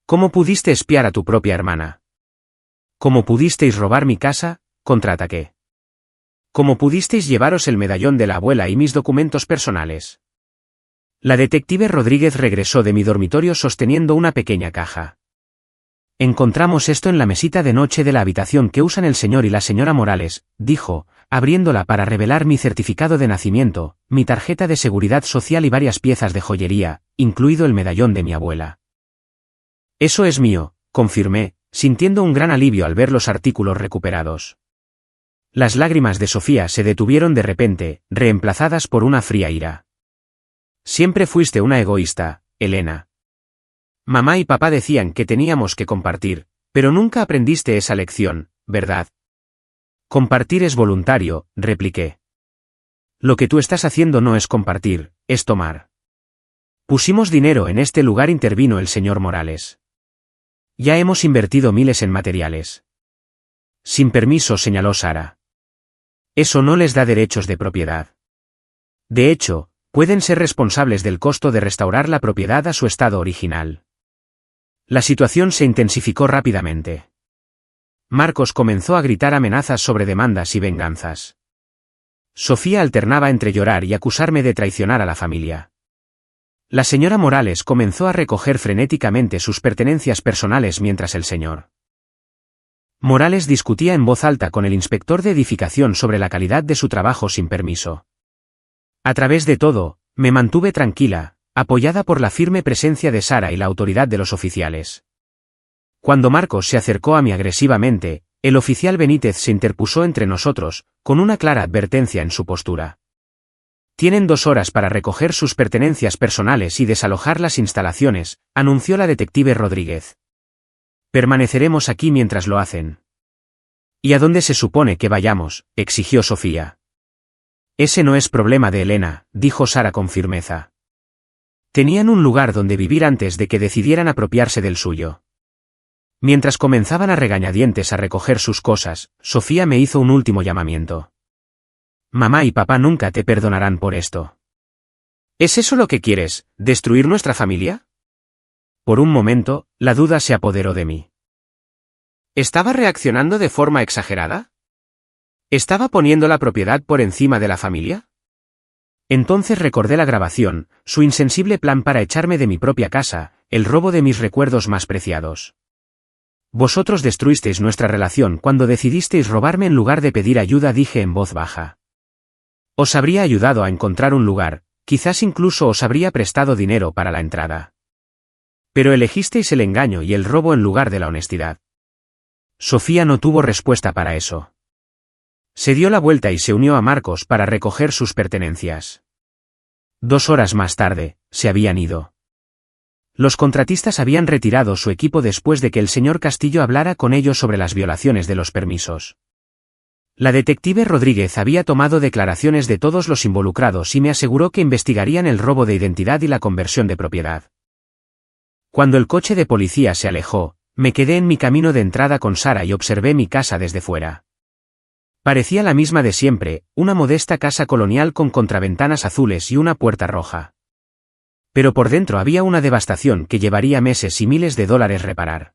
¿Cómo pudiste espiar a tu propia hermana? ¿Cómo pudisteis robar mi casa?, contraataqué. ¿Cómo pudisteis llevaros el medallón de la abuela y mis documentos personales? La detective Rodríguez regresó de mi dormitorio sosteniendo una pequeña caja. Encontramos esto en la mesita de noche de la habitación que usan el señor y la señora Morales, dijo, abriéndola para revelar mi certificado de nacimiento, mi tarjeta de seguridad social y varias piezas de joyería, incluido el medallón de mi abuela. Eso es mío, confirmé, sintiendo un gran alivio al ver los artículos recuperados. Las lágrimas de Sofía se detuvieron de repente, reemplazadas por una fría ira. Siempre fuiste una egoísta, Elena. Mamá y papá decían que teníamos que compartir, pero nunca aprendiste esa lección, ¿verdad? Compartir es voluntario, repliqué. Lo que tú estás haciendo no es compartir, es tomar. Pusimos dinero en este lugar, intervino el señor Morales. Ya hemos invertido miles en materiales. Sin permiso, señaló Sara. Eso no les da derechos de propiedad. De hecho, pueden ser responsables del costo de restaurar la propiedad a su estado original. La situación se intensificó rápidamente. Marcos comenzó a gritar amenazas sobre demandas y venganzas. Sofía alternaba entre llorar y acusarme de traicionar a la familia. La señora Morales comenzó a recoger frenéticamente sus pertenencias personales mientras el señor Morales discutía en voz alta con el inspector de edificación sobre la calidad de su trabajo sin permiso. A través de todo, me mantuve tranquila, apoyada por la firme presencia de Sara y la autoridad de los oficiales. Cuando Marcos se acercó a mí agresivamente, el oficial Benítez se interpuso entre nosotros, con una clara advertencia en su postura. Tienen 2 horas para recoger sus pertenencias personales y desalojar las instalaciones, anunció la detective Rodríguez. Permaneceremos aquí mientras lo hacen. ¿Y a dónde se supone que vayamos?, exigió Sofía. Ese no es problema de Elena, dijo Sara con firmeza. Tenían un lugar donde vivir antes de que decidieran apropiarse del suyo. Mientras comenzaban a regañadientes a recoger sus cosas, Sofía me hizo un último llamamiento. Mamá y papá nunca te perdonarán por esto. ¿Es eso lo que quieres, destruir nuestra familia? Por un momento, la duda se apoderó de mí. ¿Estaba reaccionando de forma exagerada? ¿Estaba poniendo la propiedad por encima de la familia? Entonces recordé la grabación, su insensible plan para echarme de mi propia casa, el robo de mis recuerdos más preciados. Vosotros destruisteis nuestra relación cuando decidisteis robarme en lugar de pedir ayuda, dije en voz baja. Os habría ayudado a encontrar un lugar, quizás incluso os habría prestado dinero para la entrada. Pero elegisteis el engaño y el robo en lugar de la honestidad. Sofía no tuvo respuesta para eso. Se dio la vuelta y se unió a Marcos para recoger sus pertenencias. 2 horas más tarde, se habían ido. Los contratistas habían retirado su equipo después de que el señor Castillo hablara con ellos sobre las violaciones de los permisos. La detective Rodríguez había tomado declaraciones de todos los involucrados y me aseguró que investigarían el robo de identidad y la conversión de propiedad. Cuando el coche de policía se alejó, me quedé en mi camino de entrada con Sara y observé mi casa desde fuera. Parecía la misma de siempre, una modesta casa colonial con contraventanas azules y una puerta roja. Pero por dentro había una devastación que llevaría meses y miles de dólares reparar.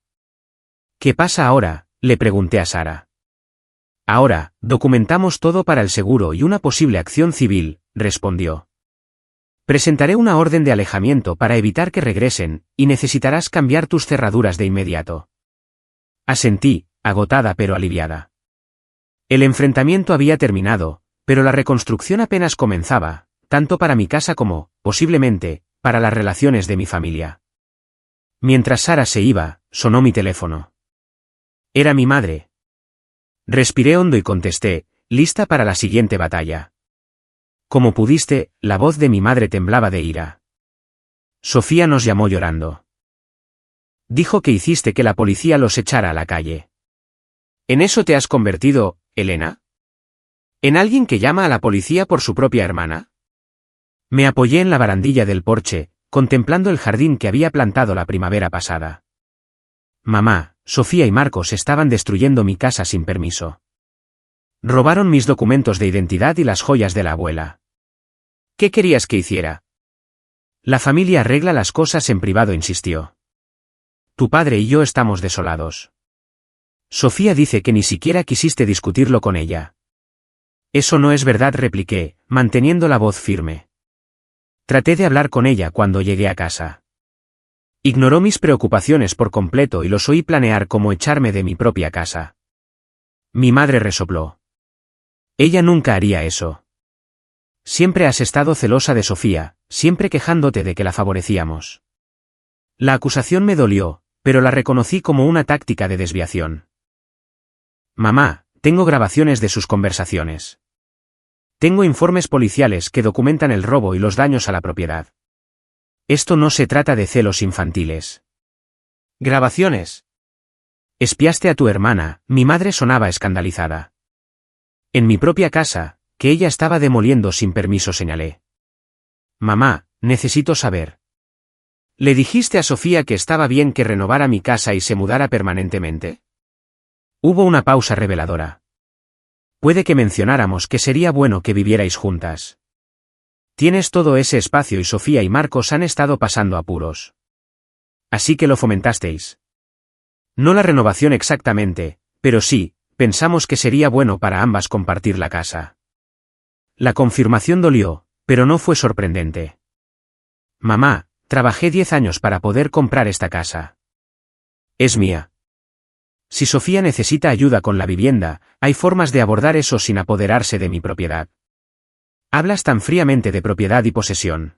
¿Qué pasa ahora?, le pregunté a Sara. Ahora, documentamos todo para el seguro y una posible acción civil, respondió. Presentaré una orden de alejamiento para evitar que regresen, y necesitarás cambiar tus cerraduras de inmediato. Asentí, agotada pero aliviada. El enfrentamiento había terminado, pero la reconstrucción apenas comenzaba, tanto para mi casa como, posiblemente, para las relaciones de mi familia. Mientras Sara se iba, sonó mi teléfono. Era mi madre. Respiré hondo y contesté, lista para la siguiente batalla. Como pudiste, la voz de mi madre temblaba de ira. Sofía nos llamó llorando. Dijo que hiciste que la policía los echara a la calle. ¿En eso te has convertido, Elena? ¿En alguien que llama a la policía por su propia hermana? Me apoyé en la barandilla del porche, contemplando el jardín que había plantado la primavera pasada. Mamá, Sofía y Marcos estaban destruyendo mi casa sin permiso. Robaron mis documentos de identidad y las joyas de la abuela. ¿Qué querías que hiciera? La familia arregla las cosas en privado, insistió. Tu padre y yo estamos desolados. Sofía dice que ni siquiera quisiste discutirlo con ella. Eso no es verdad, repliqué, manteniendo la voz firme. Traté de hablar con ella cuando llegué a casa. Ignoró mis preocupaciones por completo y los oí planear cómo echarme de mi propia casa. Mi madre resopló. Ella nunca haría eso. Siempre has estado celosa de Sofía, siempre quejándote de que la favorecíamos. La acusación me dolió, pero la reconocí como una táctica de desviación. Mamá, tengo grabaciones de sus conversaciones. Tengo informes policiales que documentan el robo y los daños a la propiedad. Esto no se trata de celos infantiles. ¿Grabaciones? Espiaste a tu hermana, mi madre sonaba escandalizada. En mi propia casa, que ella estaba demoliendo sin permiso, señalé. Mamá, necesito saber. ¿Le dijiste a Sofía que estaba bien que renovara mi casa y se mudara permanentemente? Hubo una pausa reveladora. Puede que mencionáramos que sería bueno que vivierais juntas. Tienes todo ese espacio y Sofía y Marcos han estado pasando apuros. Así que lo fomentasteis. No la renovación exactamente, pero sí, pensamos que sería bueno para ambas compartir la casa. La confirmación dolió, pero no fue sorprendente. Mamá, trabajé 10 años para poder comprar esta casa. Es mía. Si Sofía necesita ayuda con la vivienda, hay formas de abordar eso sin apoderarse de mi propiedad. Hablas tan fríamente de propiedad y posesión.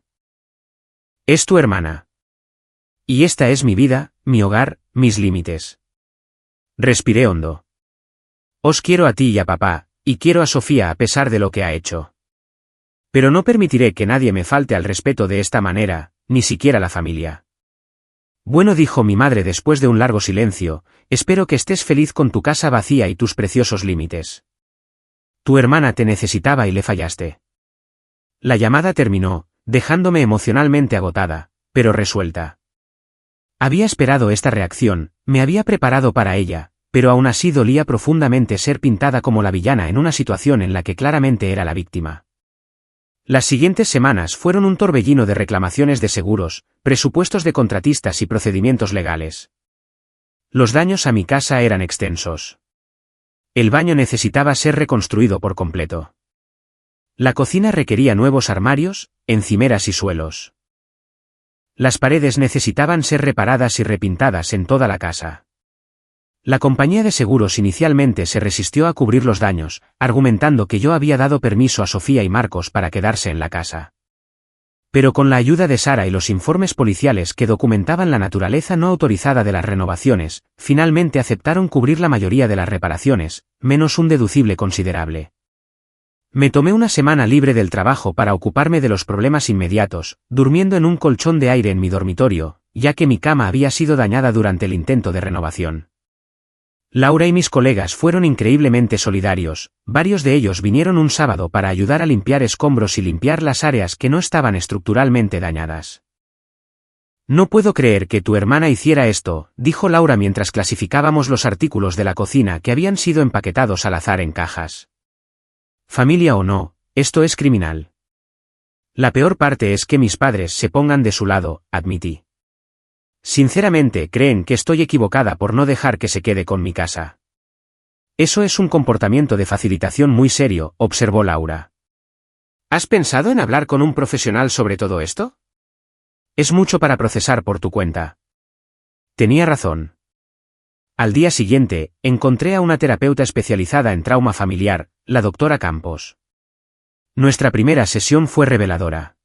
Es tu hermana. Y esta es mi vida, mi hogar, mis límites. Respiré hondo. Os quiero a ti y a papá, y quiero a Sofía a pesar de lo que ha hecho. Pero no permitiré que nadie me falte al respeto de esta manera, ni siquiera la familia. Bueno, dijo mi madre después de un largo silencio, espero que estés feliz con tu casa vacía y tus preciosos límites. Tu hermana te necesitaba y le fallaste. La llamada terminó, dejándome emocionalmente agotada, pero resuelta. Había esperado esta reacción, me había preparado para ella, pero aún así dolía profundamente ser pintada como la villana en una situación en la que claramente era la víctima. Las siguientes semanas fueron un torbellino de reclamaciones de seguros, presupuestos de contratistas y procedimientos legales. Los daños a mi casa eran extensos. El baño necesitaba ser reconstruido por completo. La cocina requería nuevos armarios, encimeras y suelos. Las paredes necesitaban ser reparadas y repintadas en toda la casa. La compañía de seguros inicialmente se resistió a cubrir los daños, argumentando que yo había dado permiso a Sofía y Marcos para quedarse en la casa. Pero con la ayuda de Sara y los informes policiales que documentaban la naturaleza no autorizada de las renovaciones, finalmente aceptaron cubrir la mayoría de las reparaciones, menos un deducible considerable. Me tomé una semana libre del trabajo para ocuparme de los problemas inmediatos, durmiendo en un colchón de aire en mi dormitorio, ya que mi cama había sido dañada durante el intento de renovación. Laura y mis colegas fueron increíblemente solidarios, varios de ellos vinieron un sábado para ayudar a limpiar escombros y limpiar las áreas que no estaban estructuralmente dañadas. No puedo creer que tu hermana hiciera esto, dijo Laura mientras clasificábamos los artículos de la cocina que habían sido empaquetados al azar en cajas. Familia o no, esto es criminal. La peor parte es que mis padres se pongan de su lado, admití. Sinceramente creen que estoy equivocada por no dejar que se quede con mi casa. Eso es un comportamiento de facilitación muy serio, observó Laura. ¿Has pensado en hablar con un profesional sobre todo esto? Es mucho para procesar por tu cuenta. Tenía razón. Al día siguiente, encontré a una terapeuta especializada en trauma familiar, la doctora Campos. Nuestra primera sesión fue reveladora.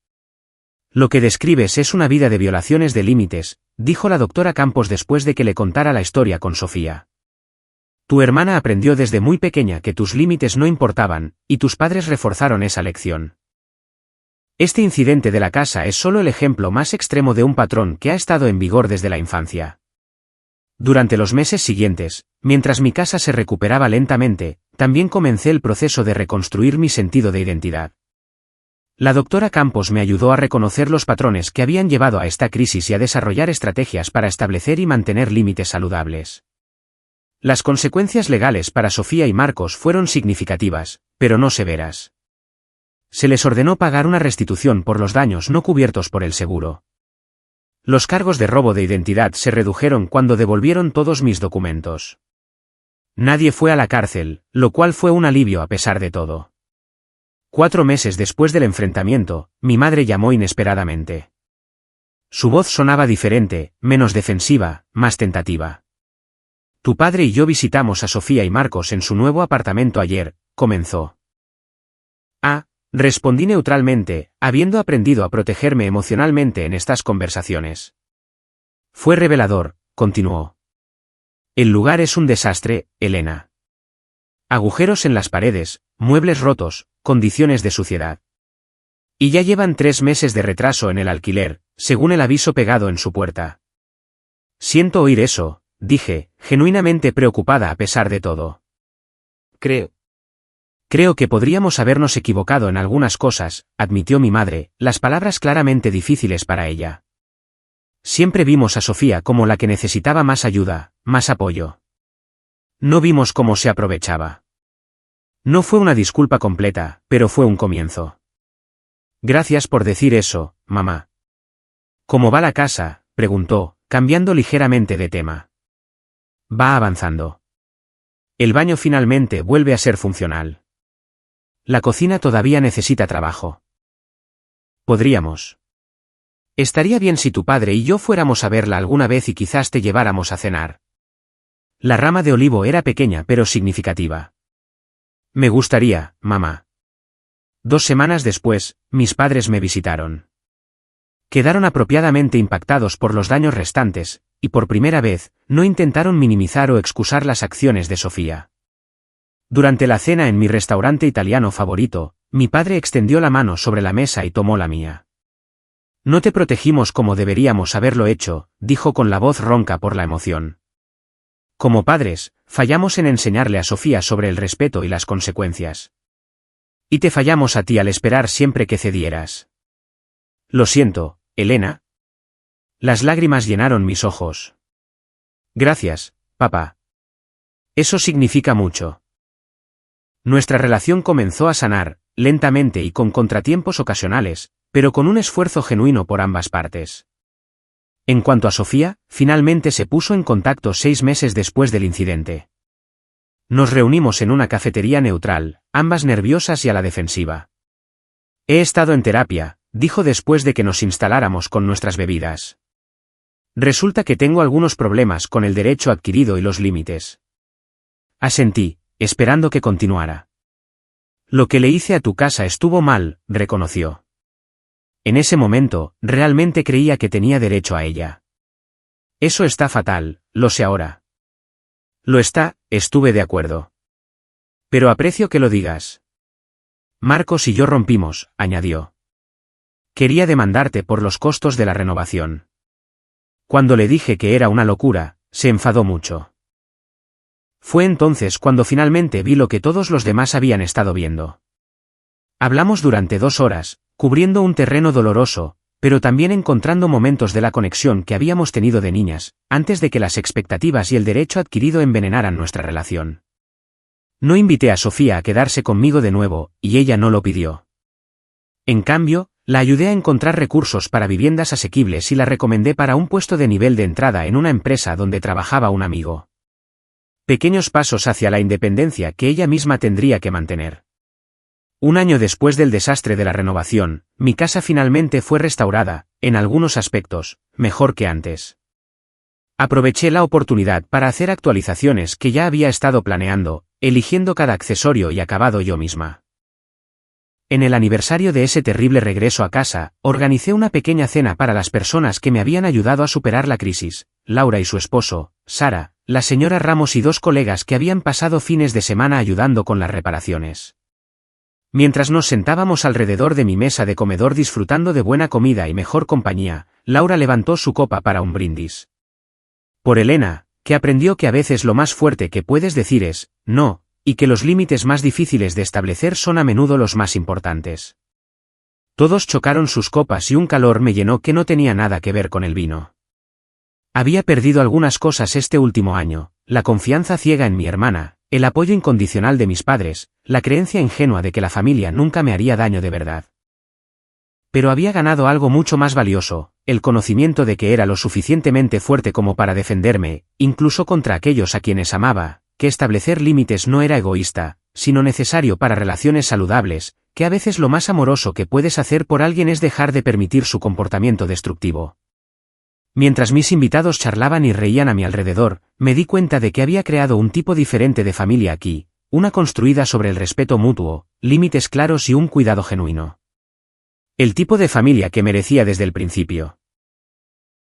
Lo que describes es una vida de violaciones de límites, dijo la doctora Campos después de que le contara la historia con Sofía. Tu hermana aprendió desde muy pequeña que tus límites no importaban, y tus padres reforzaron esa lección. Este incidente de la casa es solo el ejemplo más extremo de un patrón que ha estado en vigor desde la infancia. Durante los meses siguientes, mientras mi casa se recuperaba lentamente, también comencé el proceso de reconstruir mi sentido de identidad. La doctora Campos me ayudó a reconocer los patrones que habían llevado a esta crisis y a desarrollar estrategias para establecer y mantener límites saludables. Las consecuencias legales para Sofía y Marcos fueron significativas, pero no severas. Se les ordenó pagar una restitución por los daños no cubiertos por el seguro. Los cargos de robo de identidad se redujeron cuando devolvieron todos mis documentos. Nadie fue a la cárcel, lo cual fue un alivio a pesar de todo. 4 meses después del enfrentamiento, mi madre llamó inesperadamente. Su voz sonaba diferente, menos defensiva, más tentativa. Tu padre y yo visitamos a Sofía y Marcos en su nuevo apartamento ayer, comenzó. Respondí neutralmente, habiendo aprendido a protegerme emocionalmente en estas conversaciones. Fue revelador, continuó. El lugar es un desastre, Elena. Agujeros en las paredes, muebles rotos, condiciones de suciedad. Y ya llevan 3 meses de retraso en el alquiler, según el aviso pegado en su puerta. Siento oír eso, dije, genuinamente preocupada a pesar de todo. Creo que podríamos habernos equivocado en algunas cosas, admitió mi madre, las palabras claramente difíciles para ella. Siempre vimos a Sofía como la que necesitaba más ayuda, más apoyo. No vimos cómo se aprovechaba. No fue una disculpa completa, pero fue un comienzo. Gracias por decir eso, mamá. ¿Cómo va la casa?, preguntó, cambiando ligeramente de tema. Va avanzando. El baño finalmente vuelve a ser funcional. La cocina todavía necesita trabajo. Podríamos. Estaría bien si tu padre y yo fuéramos a verla alguna vez y quizás te lleváramos a cenar. La rama de olivo era pequeña pero significativa. Me gustaría, mamá. 2 semanas después, mis padres me visitaron. Quedaron apropiadamente impactados por los daños restantes, y por primera vez, no intentaron minimizar o excusar las acciones de Sofía. Durante la cena en mi restaurante italiano favorito, mi padre extendió la mano sobre la mesa y tomó la mía. No te protegimos como deberíamos haberlo hecho, dijo con la voz ronca por la emoción. Como padres, fallamos en enseñarle a Sofía sobre el respeto y las consecuencias. Y te fallamos a ti al esperar siempre que cedieras. Lo siento, Elena. Las lágrimas llenaron mis ojos. Gracias, papá. Eso significa mucho. Nuestra relación comenzó a sanar, lentamente y con contratiempos ocasionales, pero con un esfuerzo genuino por ambas partes. En cuanto a Sofía, finalmente se puso en contacto 6 meses después del incidente. Nos reunimos en una cafetería neutral, ambas nerviosas y a la defensiva. He estado en terapia, dijo después de que nos instaláramos con nuestras bebidas. Resulta que tengo algunos problemas con el derecho adquirido y los límites. Asentí, esperando que continuara. Lo que le hice a tu casa estuvo mal, reconoció. En ese momento, realmente creía que tenía derecho a ella. Eso está fatal, lo sé ahora. Lo está, estuve de acuerdo. Pero aprecio que lo digas. Marcos y yo rompimos, añadió. Quería demandarte por los costos de la renovación. Cuando le dije que era una locura, se enfadó mucho. Fue entonces cuando finalmente vi lo que todos los demás habían estado viendo. Hablamos durante 2 horas, cubriendo un terreno doloroso, pero también encontrando momentos de la conexión que habíamos tenido de niñas, antes de que las expectativas y el derecho adquirido envenenaran nuestra relación. No invité a Sofía a quedarse conmigo de nuevo, y ella no lo pidió. En cambio, la ayudé a encontrar recursos para viviendas asequibles y la recomendé para un puesto de nivel de entrada en una empresa donde trabajaba un amigo. Pequeños pasos hacia la independencia que ella misma tendría que mantener. Un año después del desastre de la renovación, mi casa finalmente fue restaurada, en algunos aspectos, mejor que antes. Aproveché la oportunidad para hacer actualizaciones que ya había estado planeando, eligiendo cada accesorio y acabado yo misma. En el aniversario de ese terrible regreso a casa, organicé una pequeña cena para las personas que me habían ayudado a superar la crisis, Laura y su esposo, Sara, la señora Ramos y 2 colegas que habían pasado fines de semana ayudando con las reparaciones. Mientras nos sentábamos alrededor de mi mesa de comedor disfrutando de buena comida y mejor compañía, Laura levantó su copa para un brindis. Por Elena, que aprendió que a veces lo más fuerte que puedes decir es, no, y que los límites más difíciles de establecer son a menudo los más importantes. Todos chocaron sus copas y un calor me llenó que no tenía nada que ver con el vino. Había perdido algunas cosas este último año, la confianza ciega en mi hermana, el apoyo incondicional de mis padres, la creencia ingenua de que la familia nunca me haría daño de verdad. Pero había ganado algo mucho más valioso, el conocimiento de que era lo suficientemente fuerte como para defenderme, incluso contra aquellos a quienes amaba, que establecer límites no era egoísta, sino necesario para relaciones saludables, que a veces lo más amoroso que puedes hacer por alguien es dejar de permitir su comportamiento destructivo. Mientras mis invitados charlaban y reían a mi alrededor, me di cuenta de que había creado un tipo diferente de familia aquí, una construida sobre el respeto mutuo, límites claros y un cuidado genuino. El tipo de familia que merecía desde el principio.